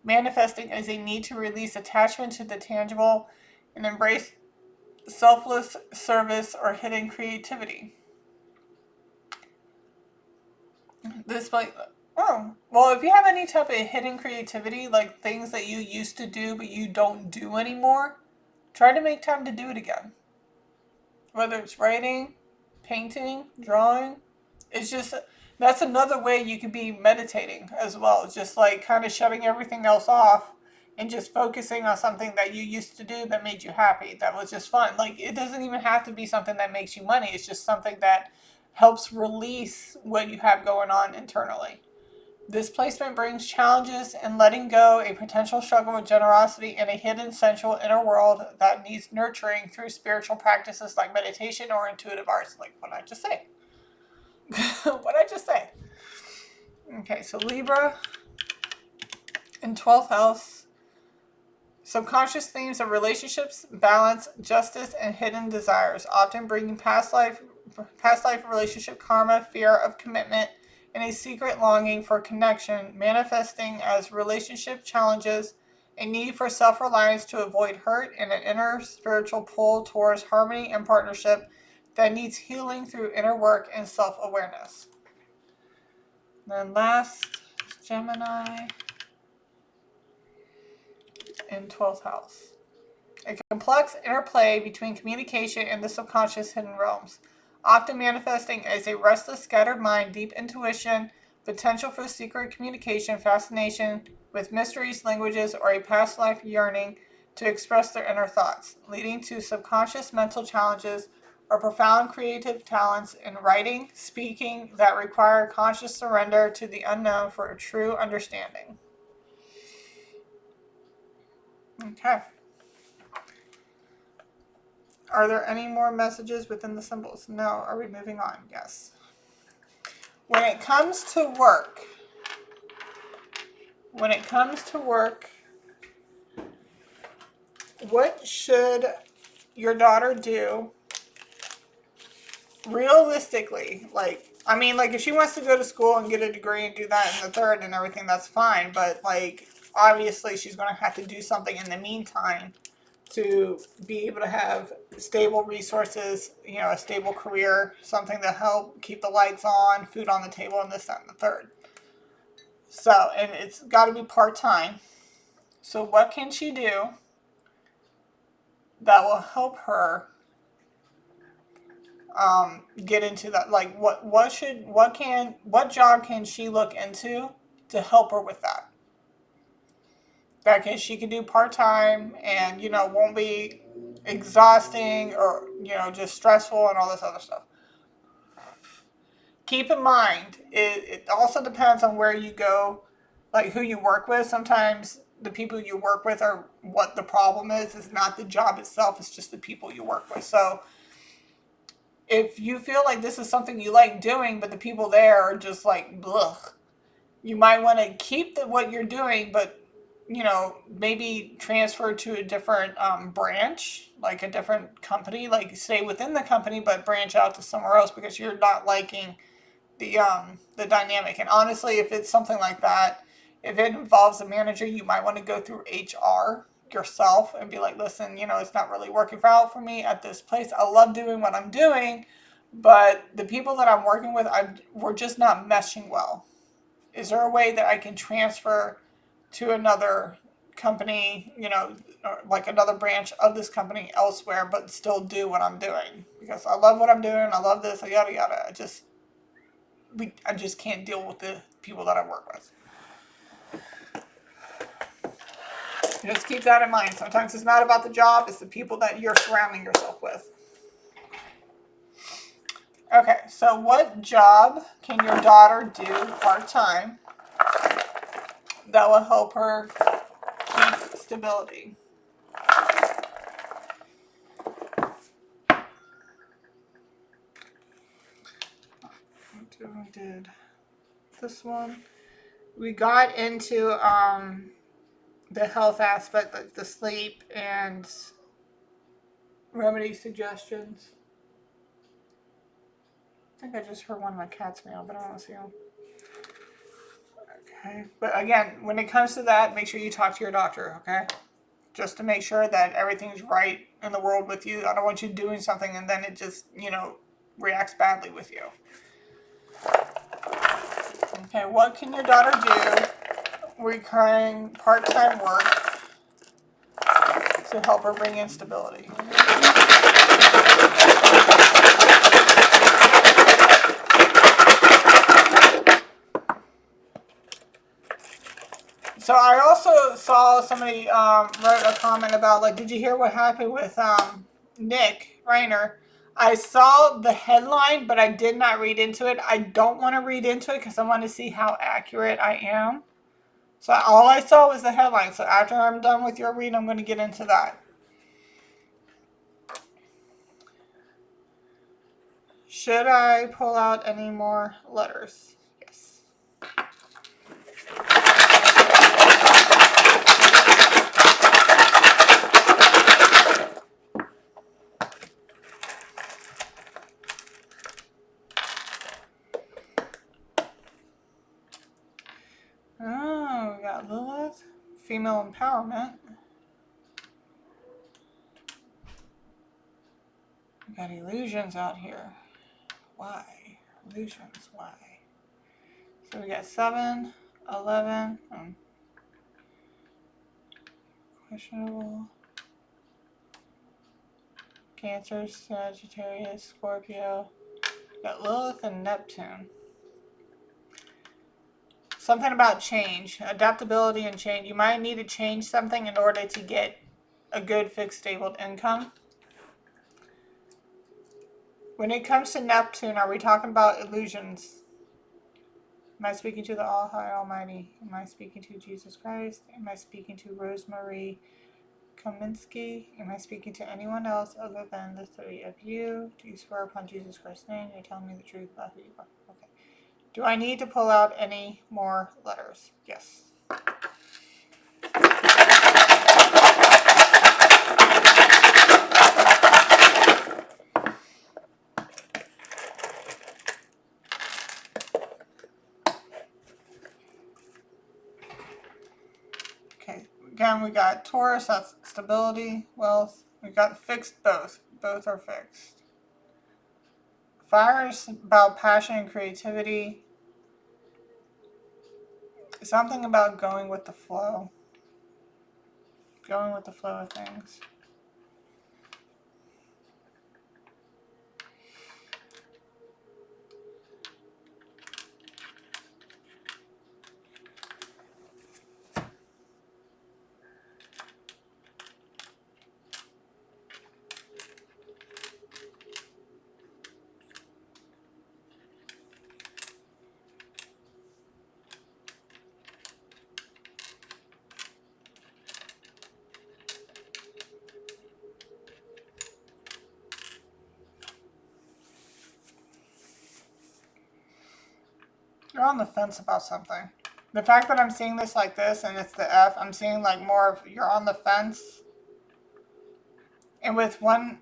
manifesting as a need to release attachment to the tangible and embrace selfless service or hidden creativity. This like if you have any type of hidden creativity, like things that you used to do but you don't do anymore, try to make time to do it again. Whether it's writing, painting, drawing, it's just that's another way you could be meditating as well. It's just like kind of shutting everything else off and just focusing on something that you used to do that made you happy. That was just fun. Like it doesn't even have to be something that makes you money. It's just something that helps release what you have going on internally. This placement brings challenges in letting go, a potential struggle with generosity, and a hidden sensual inner world that needs nurturing through spiritual practices like meditation or intuitive arts, like what I just said. What I just said. Okay, so Libra in 12th house. Subconscious themes of relationships, balance, justice, and hidden desires, often bringing past life relationship karma, fear of commitment, and a secret longing for connection, manifesting as relationship challenges, a need for self-reliance to avoid hurt, and an inner spiritual pull towards harmony and partnership that needs healing through inner work and self-awareness. Then last, Gemini in 12th house. A complex interplay between communication and the subconscious hidden realms, often manifesting as a restless, scattered mind, deep intuition, potential for secret communication, fascination with mysteries, languages, or a past life yearning to express their inner thoughts, leading to subconscious mental challenges or profound creative talents in writing, speaking that require conscious surrender to the unknown for a true understanding. Okay. Are there any more messages within the symbols? No. Are we moving on? Yes. When it comes to work, what should your daughter do realistically? Like if she wants to go to school and get a degree and do that in the third and everything, that's fine. But obviously she's going to have to do something in the meantime to be able to have stable resources, a stable career, something to help keep the lights on, food on the table, and this, that, and the third. So, and it's got to be part-time. So what can she do that will help her get into that? Like what job can she look into to help her with that? That she can do part-time and, won't be exhausting or, just stressful and all this other stuff. Keep in mind, it also depends on where you go, like who you work with. Sometimes the people you work with are what the problem is. It's not the job itself. It's just the people you work with. So if you feel like this is something you like doing, but the people there are just like, blech, you might want to keep what you're doing, but maybe transfer to a different branch, like a different company, like stay within the company, but branch out to somewhere else because you're not liking the dynamic. And honestly, if it's something like that, if it involves a manager, you might want to go through HR yourself and be like, listen, it's not really working out for me at this place. I love doing what I'm doing, but the people that I'm working with, we're just not meshing well. Is there a way that I can transfer to another company, or like another branch of this company elsewhere, but still do what I'm doing? Because I love what I'm doing. I love this, yada, yada. I just can't deal with the people that I work with. Just keep that in mind. Sometimes it's not about the job, it's the people that you're surrounding yourself with. Okay, so what job can your daughter do part-time that will help her keep stability. We did this one. We got into the health aspect, like the sleep and remedy suggestions. I think I just heard one of my cats meow, but I don't see them. Okay, but again, when it comes to that, make sure you talk to your doctor, okay? Just to make sure that everything's right in the world with you. I don't want you doing something and then it just, reacts badly with you. Okay, what can your daughter do recurring part-time work to help her bring in stability? So I also saw somebody wrote a comment about, like, did you hear what happened with Nick Reiner? I saw the headline, but I did not read into it. I don't want to read into it because I want to see how accurate I am. So all I saw was the headline. So after I'm done with your read, I'm going to get into that. Should I pull out any more letters? Yes. Oh, we got Lilith. Female empowerment. We got illusions out here. Why? Illusions, why? So we got 7, 11, questionable. Cancer, Sagittarius, Scorpio. We got Lilith and Neptune. Something about change, adaptability and change. You might need to change something in order to get a good fixed stable income. When it comes to Neptune, are we talking about illusions? Am I speaking to the All High Almighty? Am I speaking to Jesus Christ? Am I speaking to Rosemarie Kaminski? Am I speaking to anyone else other than the three of you? Do you swear upon Jesus Christ's name? You're telling me the truth about who you are. Okay. Do I need to pull out any more letters? Yes. Okay. Again, we got Taurus, that's stability, wealth. We got fixed both. Both are fixed. Fire is about passion and creativity. Something about going with the flow. Going with the flow of things. You're on the fence about something. The fact that I'm seeing this like this and it's the F, I'm seeing like more of you're on the fence. And with one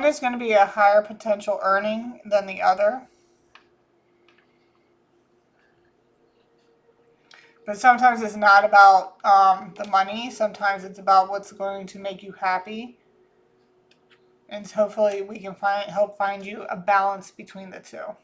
is going to be a higher potential earning than the other. But sometimes it's not about the money. Sometimes it's about what's going to make you happy. And hopefully we can help find you a balance between the two.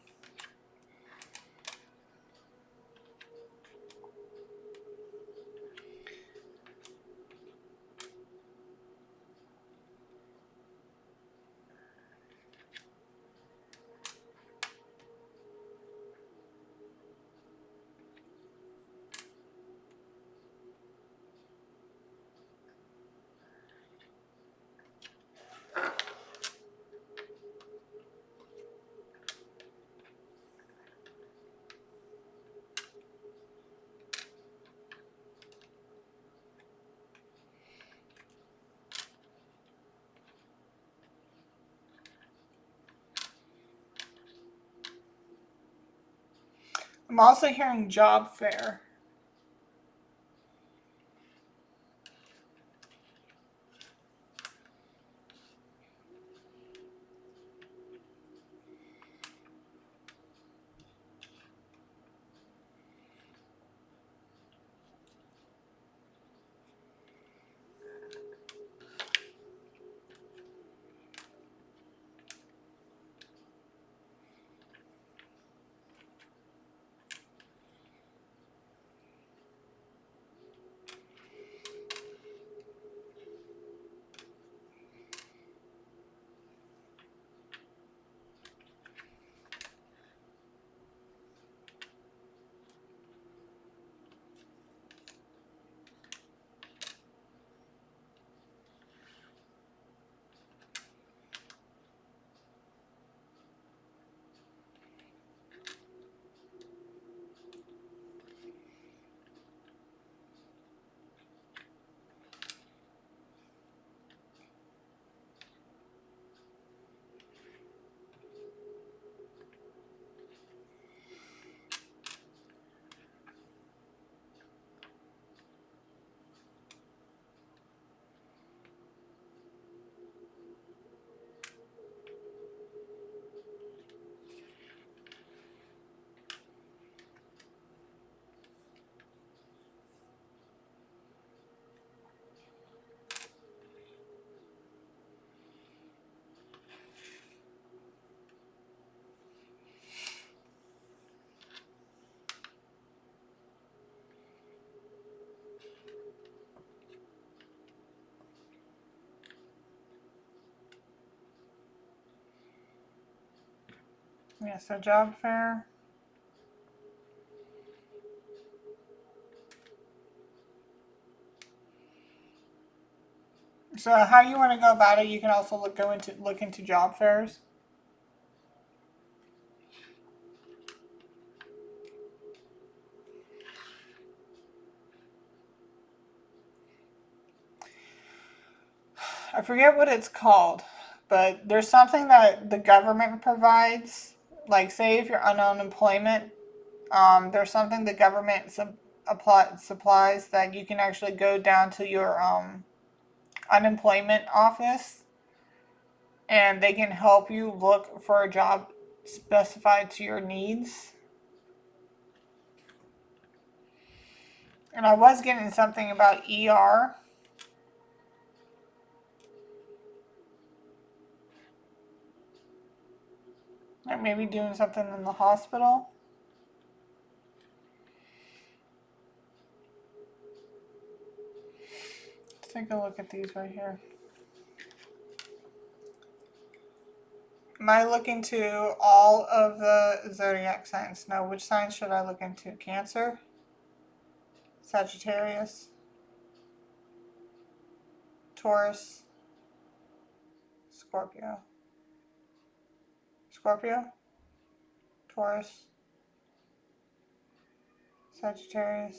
I'm also hearing job fair. Yeah, so job fair. So how you want to go about it? You can also look into job fairs. I forget what it's called, but there's something that the government provides. Like, say if you're on unemployment, there's something the government supplies that you can actually go down to your unemployment office, and they can help you look for a job specified to your needs. And I was getting something about ER, like maybe doing something in the hospital. Let's take a look at these right here. Am I looking to all of the zodiac signs? No, which signs should I look into? Cancer, Sagittarius, Taurus, Scorpio. Scorpio, Taurus, Sagittarius,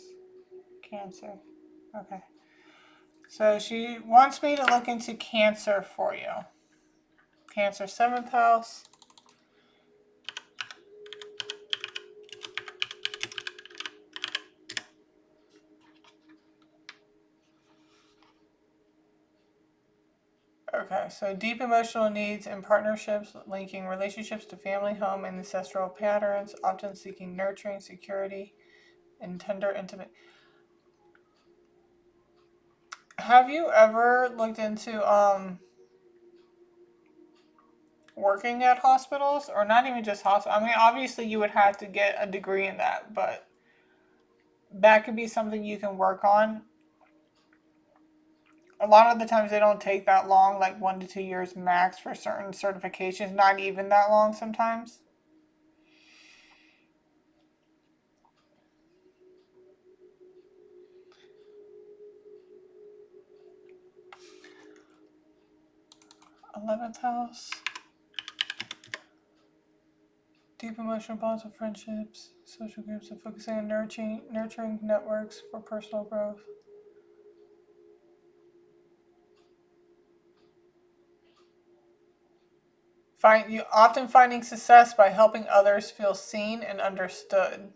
Cancer. Okay. So she wants me to look into Cancer for you. Cancer, 7th house. Okay, so deep emotional needs and partnerships, linking relationships to family, home, and ancestral patterns, often seeking nurturing, security, and tender, intimate. Have you ever looked into working at hospitals, or not even just hospitals? I mean, obviously you would have to get a degree in that, but that could be something you can work on. A lot of the times they don't take that long, like 1 to 2 years max for certain certifications, not even that long sometimes. Eleventh house. Deep emotional bonds with friendships, social groups, and focusing on nurturing networks for personal growth. You often finding success by helping others feel seen and understood.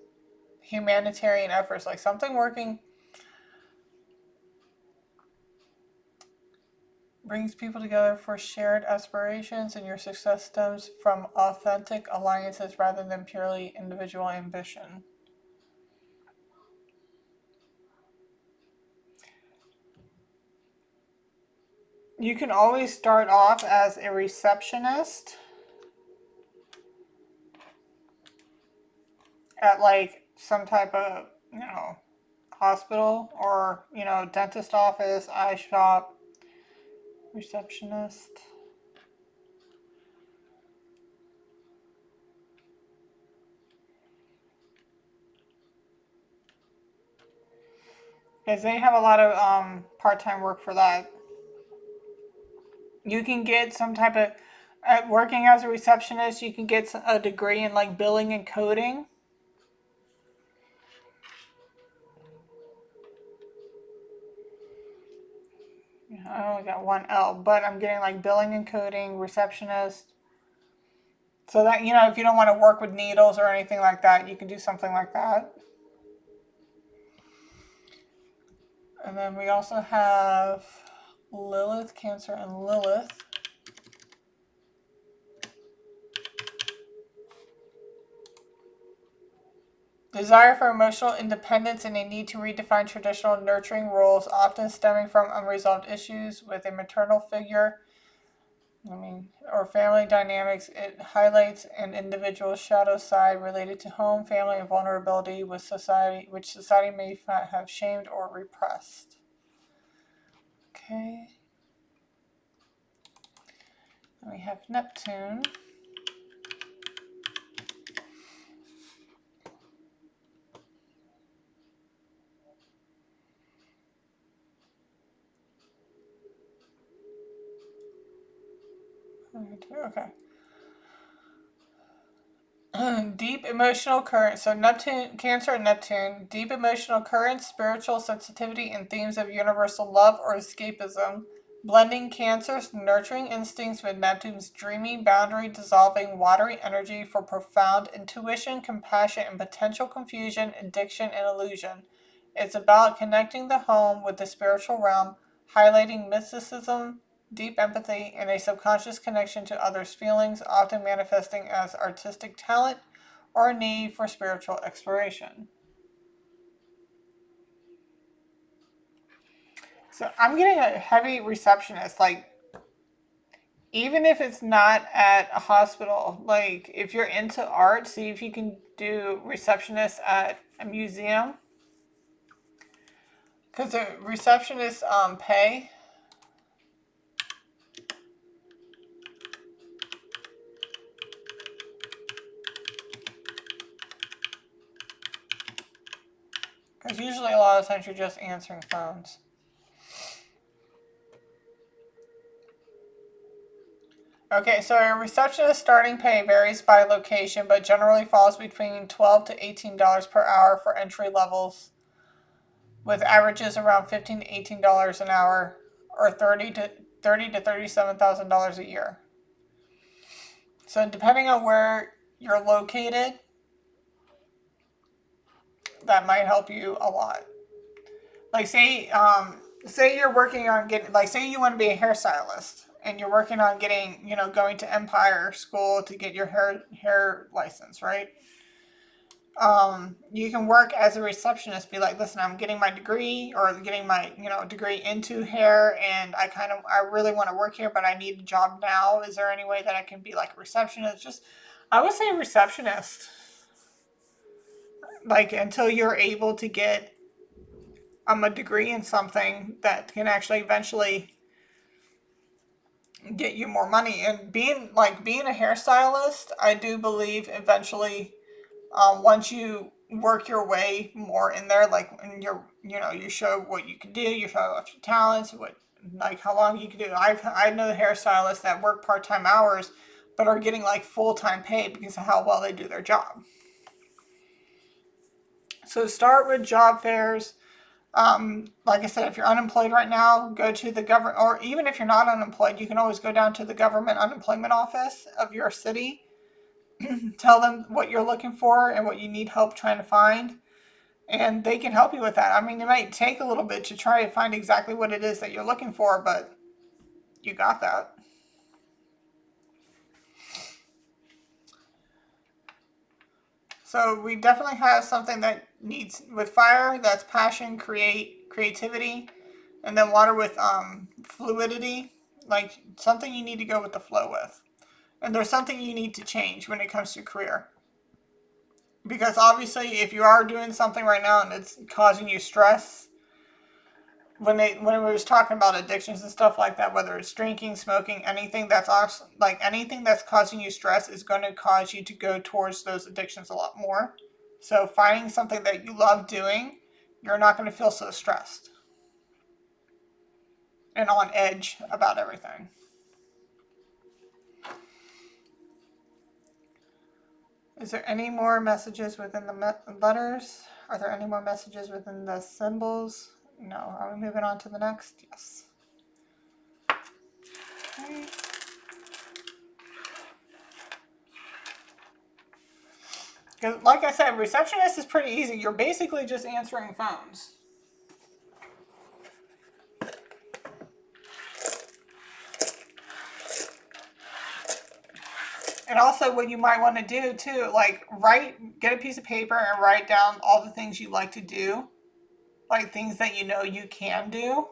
humanitarian efforts, like something working brings people together for shared aspirations, and your success stems from authentic alliances rather than purely individual ambition. You can always start off as a receptionist at like some type of, hospital or, dentist office, eye shop, receptionist. Because they have a lot of part-time work for that. You can get some type of, working as a receptionist, you can get a degree in like billing and coding. I only got one L, but I'm getting like billing and coding, receptionist. So that, if you don't want to work with needles or anything like that, you can do something like that. And then we also have Lilith, Cancer, and Lilith. Desire for emotional independence and a need to redefine traditional nurturing roles, often stemming from unresolved issues with a maternal figure, or family dynamics. It highlights an individual's shadow side related to home, family, and vulnerability with society, which society may have shamed or repressed. Okay. Then we have Neptune. Okay. Deep emotional currents. So Neptune, Cancer and Neptune. Deep emotional currents, spiritual sensitivity, and themes of universal love or escapism. Blending Cancer's nurturing instincts with Neptune's dreamy, boundary dissolving, watery energy for profound intuition, compassion, and potential confusion, addiction, and illusion. It's about connecting the home with the spiritual realm, highlighting mysticism, deep empathy, and a subconscious connection to others' feelings, often manifesting as artistic talent or a need for spiritual exploration. So I'm getting a heavy receptionist, like, even if it's not at a hospital, like, if you're into art, see if you can do receptionist at a museum. Because the receptionists pay. Because usually a lot of times you're just answering phones. Okay, so a receptionist starting pay varies by location, but generally falls between $12 to $18 per hour for entry levels, with averages around $15 to $18 an hour, or $30 to $37,000 a year. So depending on where you're located, that might help you a lot. Like say you're working on getting, like say you want to be a hairstylist and you're working on getting, going to Empire School to get your hair license, right? You can work as a receptionist, be like, listen, I'm getting my degree or getting my, degree into hair, and I really want to work here, but I need a job now. Is there any way that I can be like a receptionist? Just, I would say a receptionist, like until you're able to get a degree in something that can actually eventually get you more money. And being a hairstylist, I do believe eventually, once you work your way more in there, like, and you show what you can do, you show off your talents, like how long you can do. I know hairstylists that work part-time hours, but are getting like full-time pay because of how well they do their job. So start with job fairs. Like I said, if you're unemployed right now, go to the government, or even if you're not unemployed, you can always go down to the government unemployment office of your city. Tell them what you're looking for and what you need help trying to find. And they can help you with that. I mean, it might take a little bit to try to find exactly what it is that you're looking for, but you got that. So we definitely have something that needs, with fire, that's passion, creativity, and then water with fluidity, like something you need to go with the flow with. And there's something you need to change when it comes to career. Because obviously, if you are doing something right now and it's causing you stress, when we was talking about addictions and stuff like that, whether it's drinking, smoking, anything that's awesome, like anything that's causing you stress is going to cause you to go towards those addictions a lot more. So finding something that you love doing, you're not going to feel so stressed and on edge about everything. Is there any more messages within the letters? Are there any more messages within the symbols? No. Are we moving on to the next? Yes. Okay. Because, like I said, receptionist is pretty easy. You're basically just answering phones. And also what you might want to do too, like get a piece of paper and write down all the things you like to do, like things that you know you can do.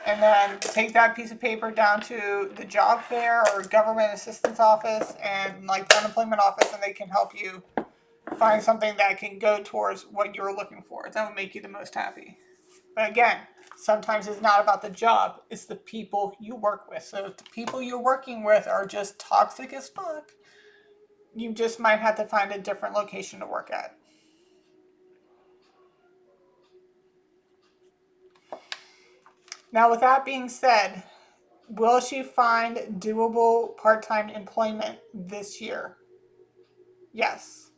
And then take that piece of paper down to the job fair or government assistance office and like the unemployment office, and they can help you find something that can go towards what you're looking for. That would make you the most happy. But again, sometimes it's not about the job, it's the people you work with. So if the people you're working with are just toxic as fuck, you just might have to find a different location to work at. Now, with that being said, will she find doable part-time employment this year? Yes.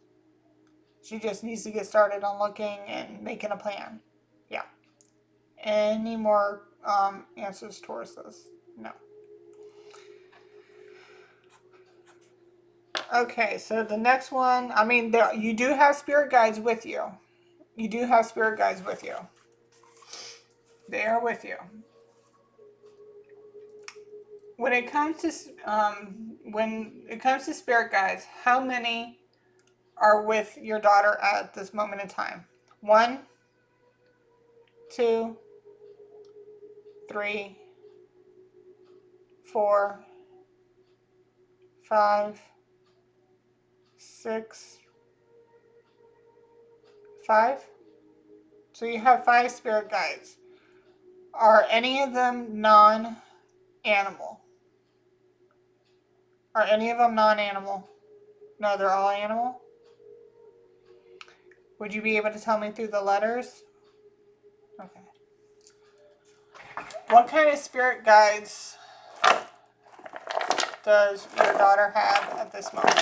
She just needs to get started on looking and making a plan. Yeah. Any more answers towards this? No. Okay, so the next one, I mean, you do have spirit guides with you. You do have spirit guides with you. They are with you. When it comes to spirit guides, how many are with your daughter at this moment in time? 1, 2, 3, 4, 5, 6, 5. So you have 5 spirit guides. Are any of them non-animal? Are any of them non-animal? No, they're all animal? Would you be able to tell me through the letters? Okay. What kind of spirit guides does your daughter have at this moment?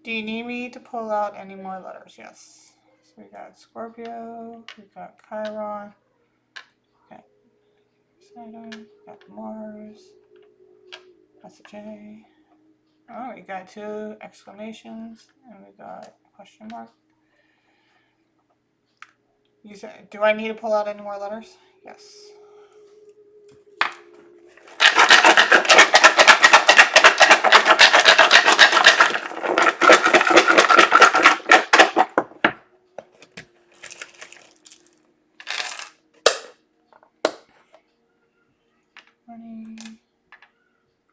Do you need me to pull out any more letters? Yes. So we got Scorpio, we got Chiron, we got Saturn, we got Mars, that's a J. Oh, we got 2 exclamations, and we got a question mark. You said, do I need to pull out any more letters? Yes.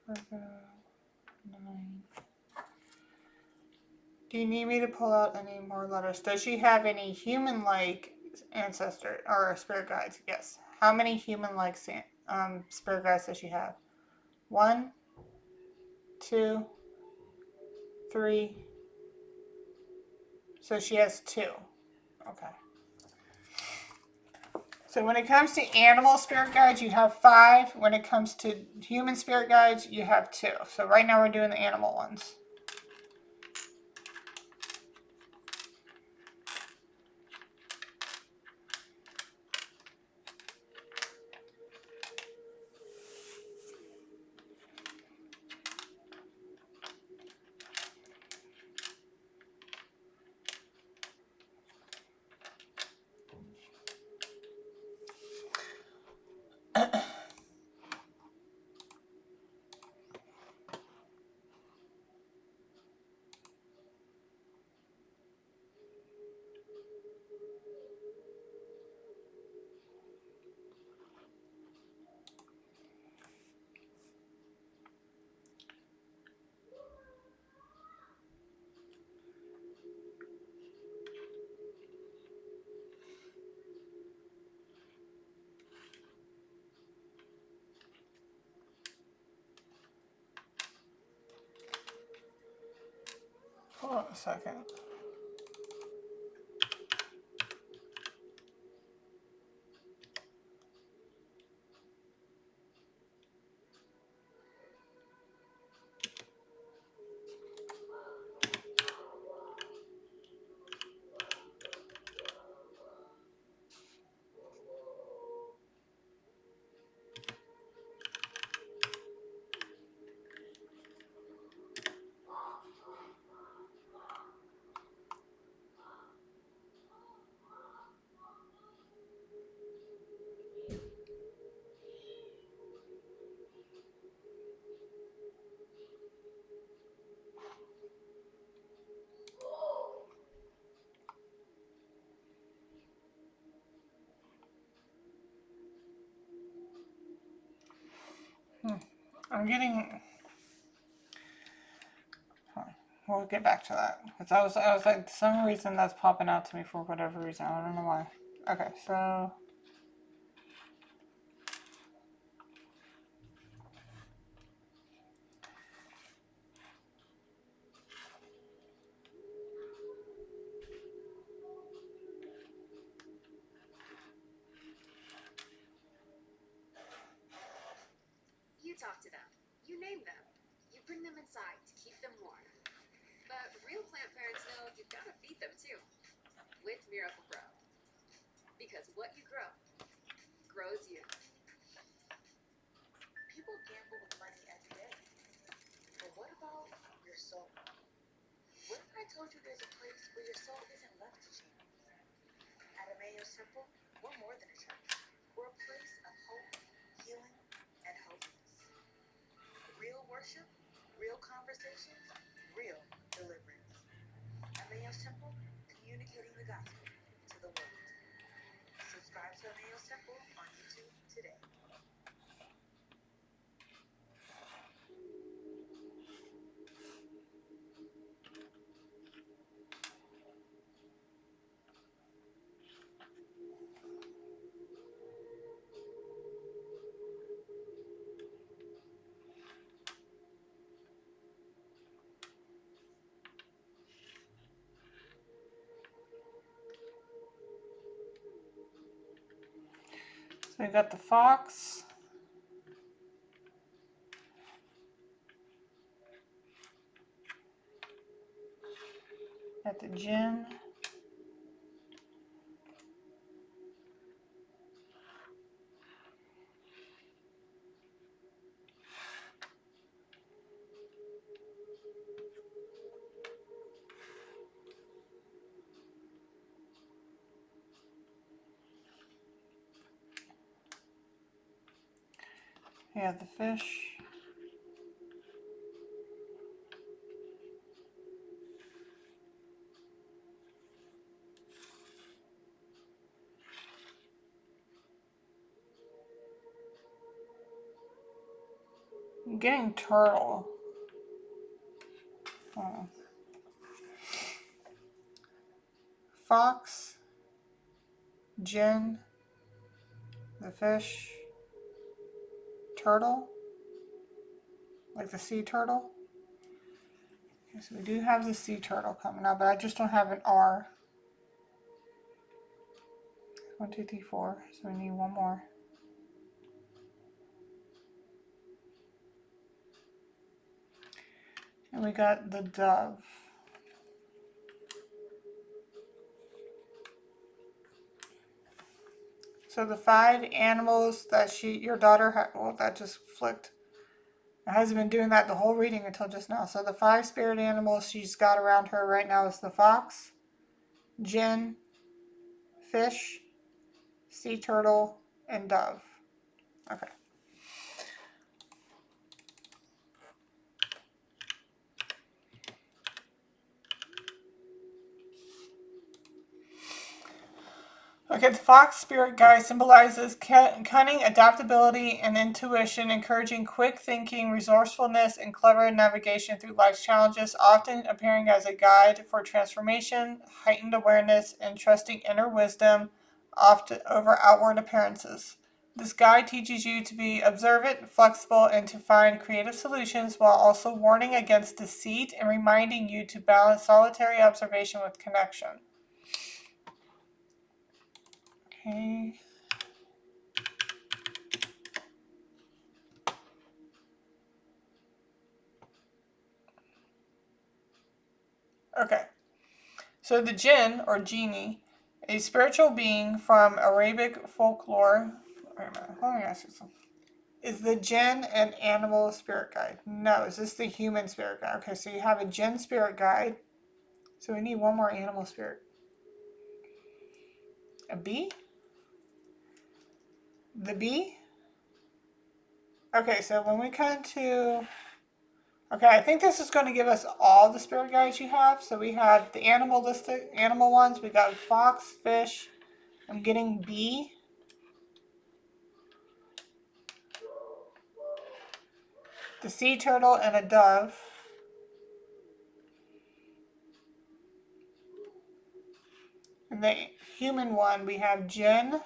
Virgo, 9. Do you need me to pull out any more letters? Does she have any human-like ancestor or spirit guides? Yes. How many human-like spirit guides does she have? 1, 2, 3. So she has 2. Okay. So when it comes to animal spirit guides, you have 5. When it comes to human spirit guides, you have 2. So right now we're doing the animal ones. Hold on a second. I'm getting. We'll get back to that because I was like, some reason that's popping out to me for whatever reason. I don't know why. Okay, so
You talk to them. You name them. You bring them inside to keep them warm. But real plant parents know you've got to feed them too. With Miracle Grow. Because what you grow grows you.
People gamble with money every day. But what about your soul? What if I told you there's a place where your soul isn't left to chance? At Mayo Simple, we're more than a church. We're a place of hope, healing, and hopeless. Real worship, real conversations, real deliverance. At Mayo Simple, communicating the gospel to the world. Subscribe to Mayo Simple on YouTube today.
we got the fox. Got the gin. We have the fish. I'm getting turtle. Oh. Fox, gin, the fish, turtle, like the sea turtle. Okay, so we do have the sea turtle coming out, but I just don't have an R. 1, 2, 3, 4. So we need one more. And we got the dove. So the 5 animals that your daughter had, well, that just flicked. It hasn't been doing that the whole reading until just now. So the 5 spirit animals she's got around her right now is the fox, gin, fish, sea turtle, and dove. Okay. Okay, the fox spirit guide symbolizes cunning, adaptability, and intuition, encouraging quick thinking, resourcefulness, and clever navigation through life's challenges, often appearing as a guide for transformation, heightened awareness, and trusting inner wisdom, often over outward appearances. This guide teaches you to be observant, flexible, and to find creative solutions while also warning against deceit and reminding you to balance solitary observation with connection. Okay. Okay. So the jinn, or genie, a spiritual being from Arabic folklore. Wait a minute, let me ask you something. Is the jinn an animal spirit guide? No. Is this the human spirit guide? Okay, so you have a jinn spirit guide. So we need one more animal spirit. A bee? The bee? Okay, so when we come to... Okay, I think this is going to give us all the spirit guides you have. So we have the animal ones. We got fox, fish. I'm getting bee. The sea turtle and a dove. And the human one, we have jinn.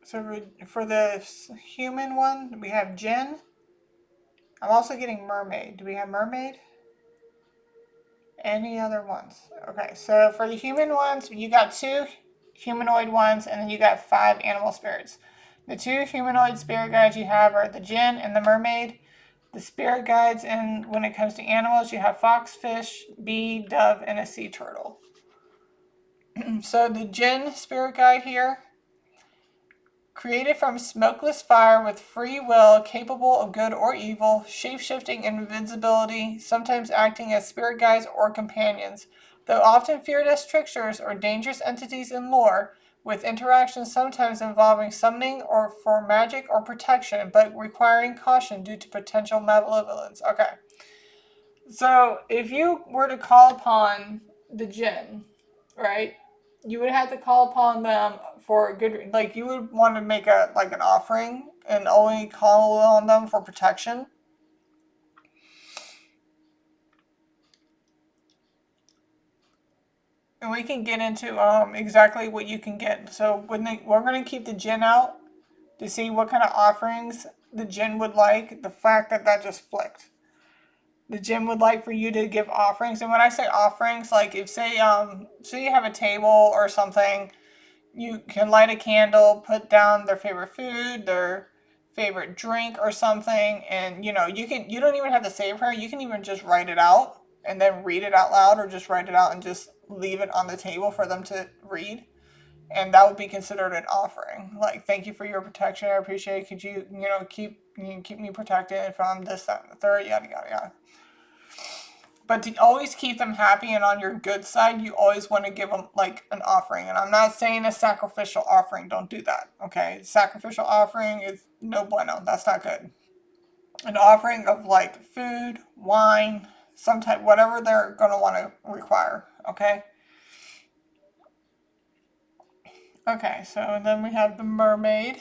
So for the human one, we have jinn. I'm also getting mermaid. Do we have mermaid? Any other ones? Okay, so for the human ones, you got 2 humanoid ones, and then you got 5 animal spirits. The 2 humanoid spirit guides you have are the jinn and the mermaid. The spirit guides, and when it comes to animals, you have fox, fish, bee, dove, and a sea turtle. So the jinn spirit guide here, created from smokeless fire with free will, capable of good or evil, shape-shifting invisibility, sometimes acting as spirit guides or companions, though often feared as tricksters or dangerous entities in lore, with interactions sometimes involving summoning or for magic or protection, but requiring caution due to potential malevolence. Okay. So if you were to call upon the jinn, right, you would have to call upon them for a good, like you would want to make an offering and only call on them for protection. And we can get into exactly what you can get. So we're going to keep the jinn out to see what kind of offerings the jinn would like. The fact that just flicked. The jinn would like for you to give offerings. And when I say offerings, like if say you have a table or something, you can light a candle, put down their favorite food, their favorite drink or something, and you don't even have to say a prayer. You can even just write it out and then read it out loud, or just write it out and just leave it on the table for them to read. And that would be considered an offering. Like, thank you for your protection. I appreciate it. Could you, keep me protected from this, that, and the third, yada, yada, yada. But to always keep them happy and on your good side, you always want to give them like an offering. And I'm not saying a sacrificial offering. Don't do that. Okay. Sacrificial offering is no bueno. That's not good. An offering of like food, wine, some type, whatever they're going to want to require. Okay. Okay. So then we have the mermaid.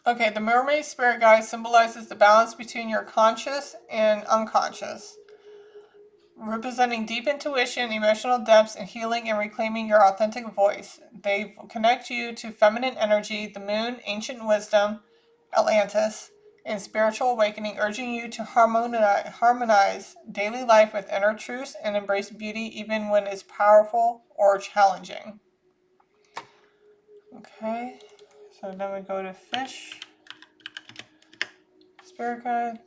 Okay, the mermaid spirit guide symbolizes the balance between your conscious and unconscious, representing deep intuition, emotional depths, and healing and reclaiming your authentic voice. They connect you to feminine energy, the moon, ancient wisdom, Atlantis, and spiritual awakening, urging you to harmonize daily life with inner truths and embrace beauty even when it's powerful or challenging. Okay, so then we go to fish. Spirit guide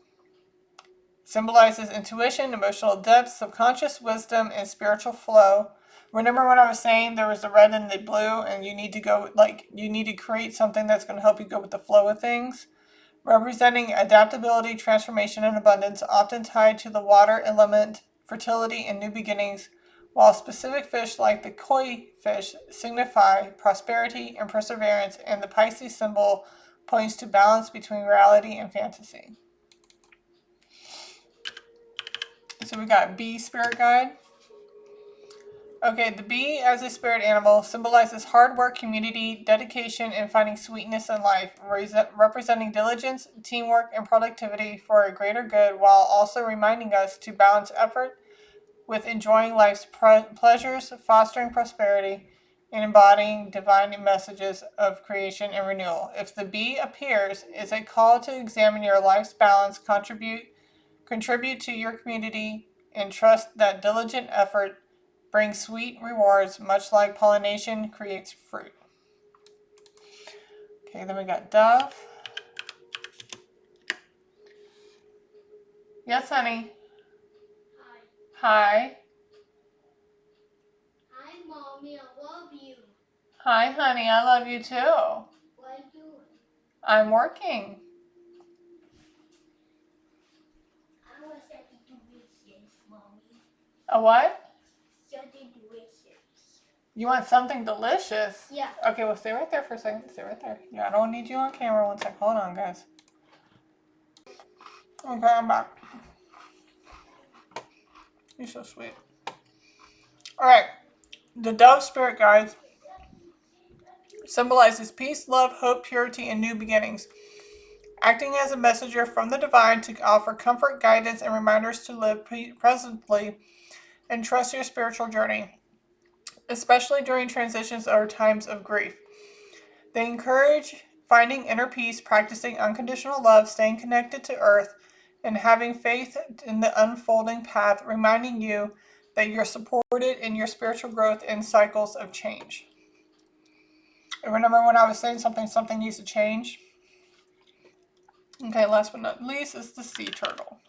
symbolizes intuition, emotional depth, subconscious wisdom, and spiritual flow. Remember when I was saying there was the red and the blue, and you need to create something that's going to help you go with the flow of things? representing adaptability, transformation, and abundance, often tied to the water element, fertility, and new beginnings, while specific fish like the koi fish signify prosperity and perseverance, and the Pisces symbol points to balance between reality and fantasy. So we got bee spirit guide. Okay, the bee as a spirit animal symbolizes hard work, community, dedication, and finding sweetness in life, representing diligence, teamwork, and productivity for a greater good, while also reminding us to balance effort with enjoying life's pleasures, fostering prosperity, and embodying divine messages of creation and renewal. If the bee appears, it's a call to examine your life's balance, contribute to your community, and trust that diligent effort brings sweet rewards, much like pollination creates fruit. Okay, then we got dove. Yes, honey. Hi.
Hi, Mommy, I love you.
Hi, honey, I love you too.
What are you doing?
I'm working.
I want something delicious, Mommy.
A what?
Something delicious.
You want something delicious?
Yeah.
Okay, well, stay right there for a second. Stay right there. Yeah, I don't need you on camera. One sec. Hold on, guys. Okay, I'm back. You're so sweet. All right. The dove spirit guides symbolizes peace, love, hope, purity, and new beginnings, acting as a messenger from the divine to offer comfort, guidance, and reminders to live presently and trust your spiritual journey, especially during transitions or times of grief. They encourage finding inner peace, practicing unconditional love, staying connected to earth, and having faith in the unfolding path, reminding you that you're supported in your spiritual growth in cycles of change. And remember when I was saying something needs to change? Okay, last but not least is the sea turtle.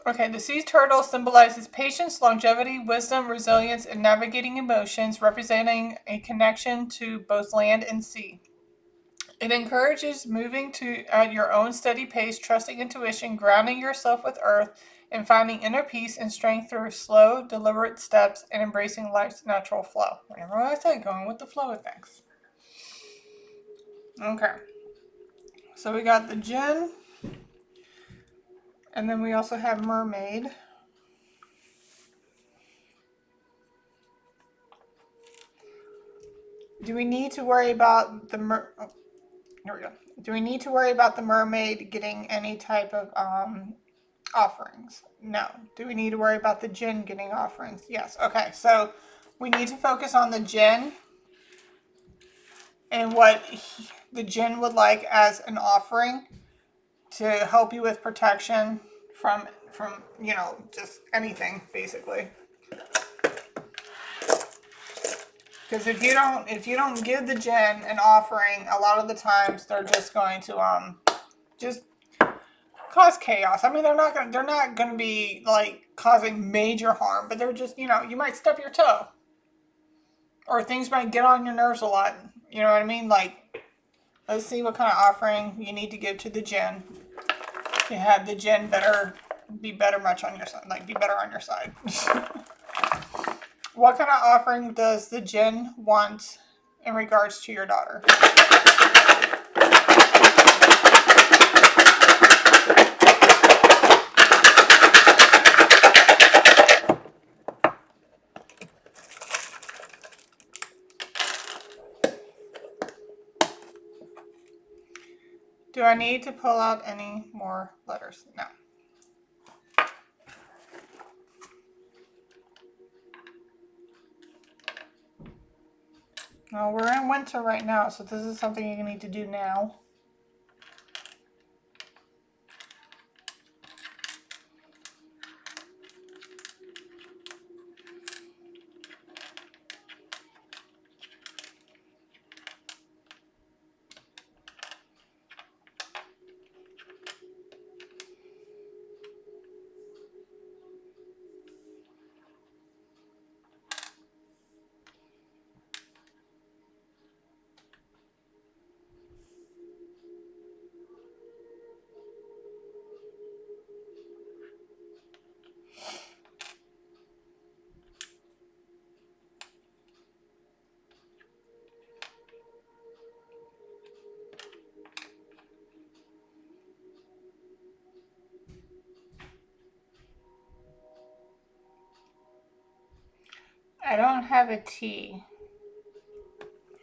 Okay, the sea turtle symbolizes patience, longevity, wisdom, resilience, and navigating emotions, representing a connection to both land and sea. It encourages moving at your own steady pace, trusting intuition, grounding yourself with earth, and finding inner peace and strength through slow, deliberate steps and embracing life's natural flow. Remember what I said, going with the flow of things. Okay. So we got the Jinn, and then we also have Mermaid. Do we need to worry about the here we go. Do we need to worry about the mermaid getting any type of offerings? No. Do we need to worry about the Jinn getting offerings? Yes. Okay, so we need to focus on the Jinn and what the Jinn would like as an offering to help you with protection from just anything basically. Because if you don't give the Jinn an offering, a lot of the times they're just going to just cause chaos. I mean, they're not gonna be like causing major harm, but they're just, you might stub your toe, or things might get on your nerves a lot. You know what I mean? Like, let's see what kind of offering you need to give to the Jinn to have the Jinn be better on your side. What kind of offering does the Jinn want in regards to your daughter? Do I need to pull out any more letters? No. No, we're in winter right now, so this is something you need to do now. I don't have a T.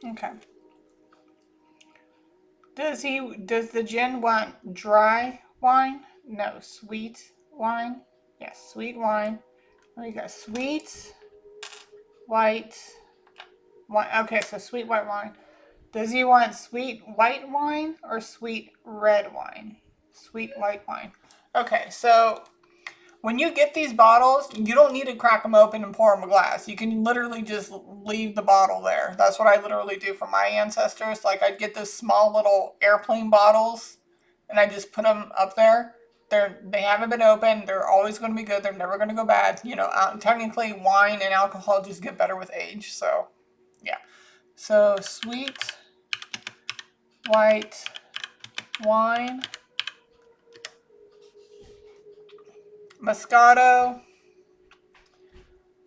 Okay. Does the gin want dry wine? No, sweet wine. Yes, sweet wine. We got sweet white wine. Okay, so sweet white wine. Does he want sweet white wine or sweet red wine? Sweet white wine. Okay, so when you get these bottles, you don't need to crack them open and pour them a glass. You can literally just leave the bottle there. That's what I literally do for my ancestors. Like I'd get those small little airplane bottles and I just put them up there. They haven't been opened. They're always going to be good. They're never going to go bad. You know, technically wine and alcohol just get better with age. So, yeah. So, sweet white wine, Moscato.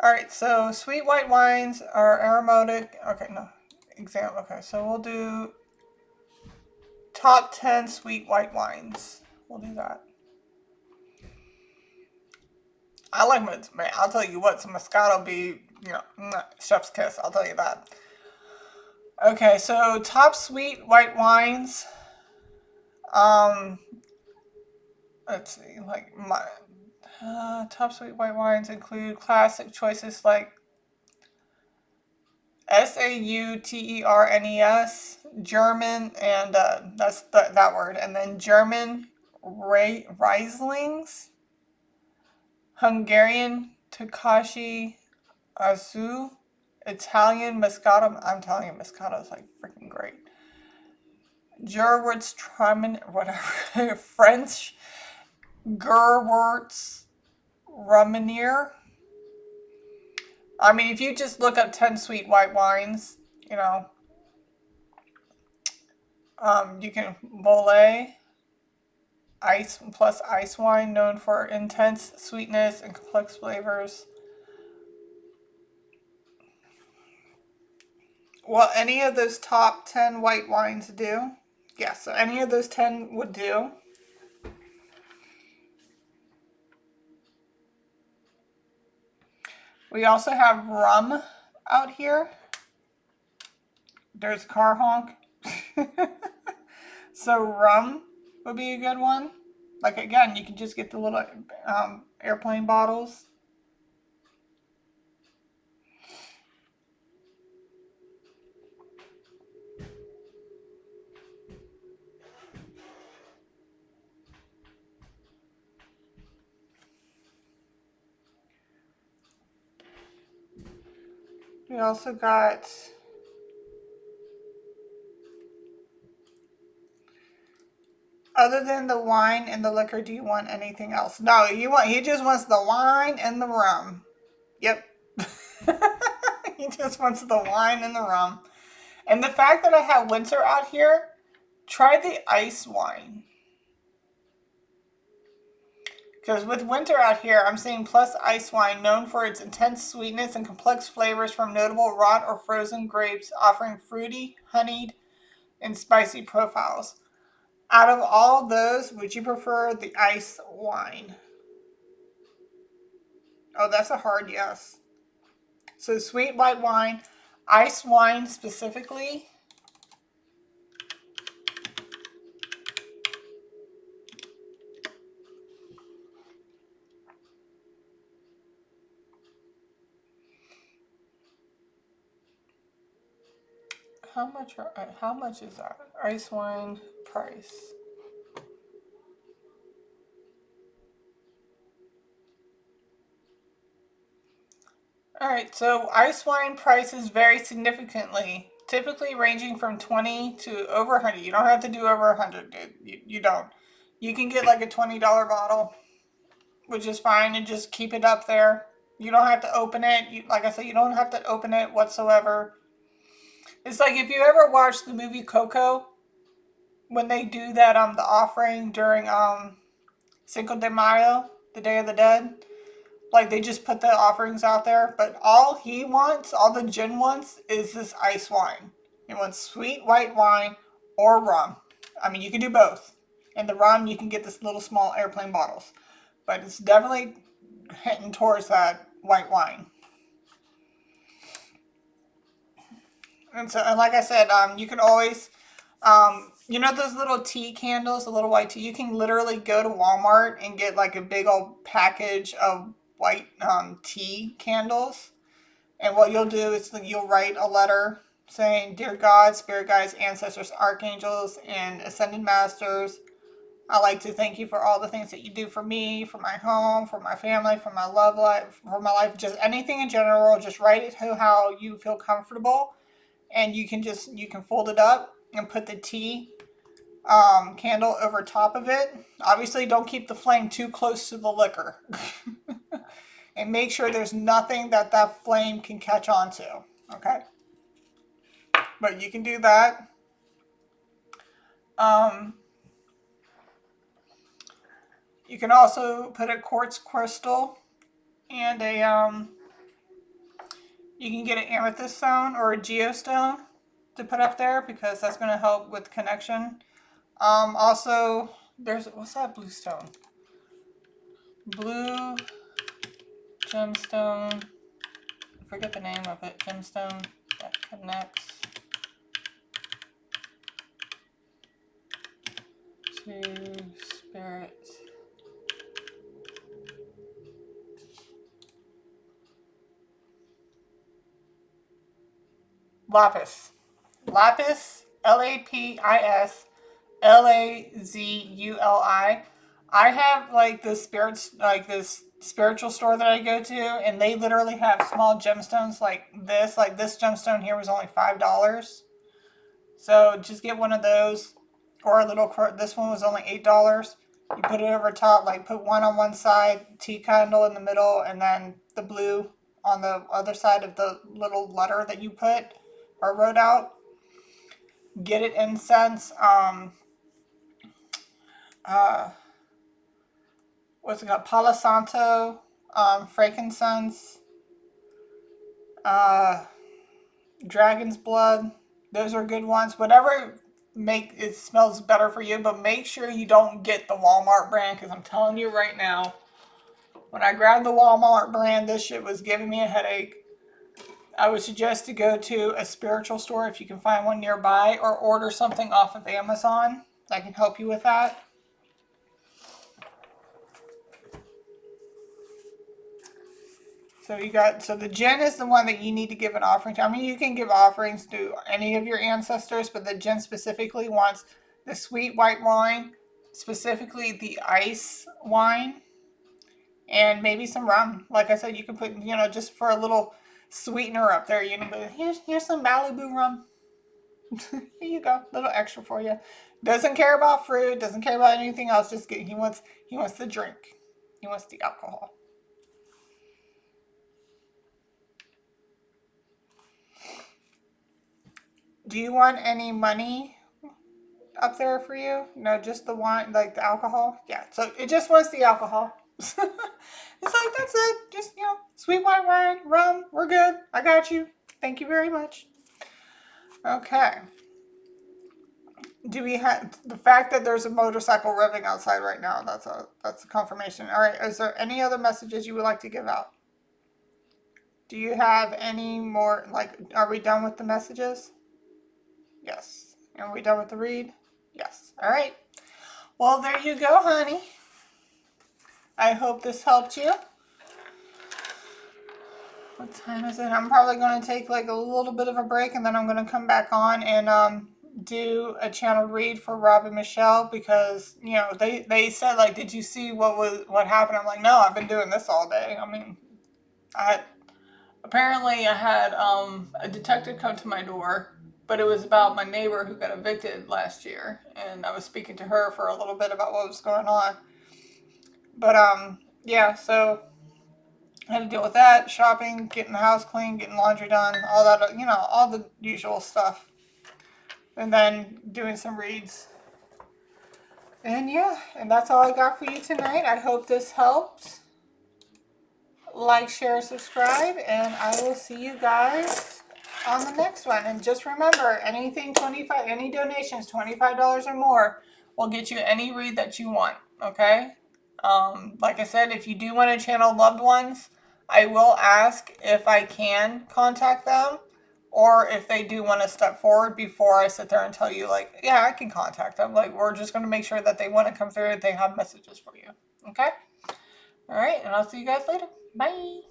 All right, so sweet white wines are aromatic. Okay, no, example. Okay, so we'll do top 10 sweet white wines. We'll do that. I like man. I'll tell you what, some Moscato be, chef's kiss. I'll tell you that. Okay, so top sweet white wines. Um, let's see, like my top sweet white wines include classic choices like Sauternes, German, and that's that word, and then German Rieslings, Hungarian Takashi Azu, Italian Moscato. I'm telling you, Moscato is like freaking great. Gewürztraminer, whatever. French Gewürztraminer. I mean, if you just look up 10 sweet white wines, you can Volet, ice plus ice wine, known for intense sweetness and complex flavors. Well, any of those top 10 white wines do. Yeah, so any of those 10 would do. We also have rum out here. There's car honk. So rum would be a good one. Like again, you can just get the little airplane bottles. We also got other than the wine and the liquor, do you want anything else? No, he just wants the wine and the rum. Yep. He just wants the wine and the rum. And the fact that I have winter out here, try the ice wine. Because with winter out here, I'm seeing plus ice wine, known for its intense sweetness and complex flavors from notable raw or frozen grapes, offering fruity, honeyed, and spicy profiles. Out of all those, would you prefer the ice wine? Oh, that's a hard yes. So sweet white wine, ice wine specifically. How much is that? Ice wine price. All right, so ice wine prices vary significantly, typically ranging from 20 to over 100. You don't have to do over 100, dude. You don't. You can get like a $20 bottle, which is fine, and just keep it up there. You don't have to open it. Like I said, you don't have to open it whatsoever. It's like if you ever watched the movie Coco, when they do that the offering during Cinco de Mayo, the Day of the Dead. Like they just put the offerings out there, but all the gin wants, is this ice wine. He wants sweet white wine or rum. I mean, you can do both. And the rum, you can get this little small airplane bottles, but it's definitely heading towards that white wine. And so, and like I said, you can always, you know those little tea candles, the little white tea. You can literally go to Walmart and get like a big old package of white tea candles. And what you'll do is you'll write a letter saying, "Dear God, Spirit Guides, Ancestors, Archangels, and Ascended Masters, I'd like to thank you for all the things that you do for me, for my home, for my family, for my love life, for my life, just anything in general. Just write it to how you feel comfortable, and you can fold it up and put the tea candle over top of it. Obviously, don't keep the flame too close to the liquor, and make sure there's nothing that flame can catch onto. Okay, but you can do that. You can also put a quartz crystal and you can get an amethyst stone or a geostone to put up there because that's going to help with connection. Also, what's that blue stone? Blue gemstone. I forget the name of it. Gemstone that connects to spirit. Lapis. Lapis, Lapis, Lazuli. I have like this spiritual store that I go to, and they literally have small gemstones like this. Like this gemstone here was only $5. So just get one of those, or a little. This one was only $8. You put it over top, like put one on one side, tea candle in the middle, and then the blue on the other side of the little letter that you put or wrote out. Get it incense. What's it called? Palo Santo, frankincense, dragon's blood. Those are good ones. Whatever make it smells better for you, but make sure you don't get the Walmart brand, because I'm telling you right now, when I grabbed the Walmart brand, this shit was giving me a headache. I would suggest to go to a spiritual store if you can find one nearby, or order something off of Amazon that can help you with that. So the gin is the one that you need to give an offering to. I mean, you can give offerings to any of your ancestors, but the gin specifically wants the sweet white wine, specifically the ice wine, and maybe some rum. Like I said, you can put, just for a little sweetener up there, but here's some Malibu rum. Here you go, a little extra for you. Doesn't care about fruit, doesn't care about anything else. He wants the drink. He wants the alcohol. Do you want any money up there for you? No, just the wine, like the alcohol? Yeah, so it just wants the alcohol. It's like, that's it. Just, sweet white wine, rum, we're good. I got you. Thank you very much. Okay. Do we have the fact that there's a motorcycle revving outside right now? That's a confirmation. All right. Is there any other messages you would like to give out? Do you have any more? Like, are we done with the messages? Yes. Are we done with the read? Yes. All right. Well, there you go, honey. I hope this helped you. What time is it? I'm probably going to take like a little bit of a break, and then I'm going to come back on and do a channel read for Rob and Michelle, because they said, like, did you see what happened? I'm like, no, I've been doing this all day. I mean, I had a detective come to my door, but it was about my neighbor who got evicted last year, and I was speaking to her for a little bit about what was going on. But yeah, so I had to deal with that, shopping, getting the house clean, getting laundry done, all that, all the usual stuff. And then doing some reads. And yeah, and that's all I got for you tonight. I hope this helped. Like, share, subscribe, and I will see you guys on the next one. And just remember, any donations, $25 or more, will get you any read that you want, okay? Like I said, if you do want to channel loved ones, I will ask if I can contact them, or if they do want to step forward before I sit there and tell you, like, yeah, I can contact them. Like, we're just going to make sure that they want to come through, they have messages for you. Okay? All right, and I'll see you guys later. Bye.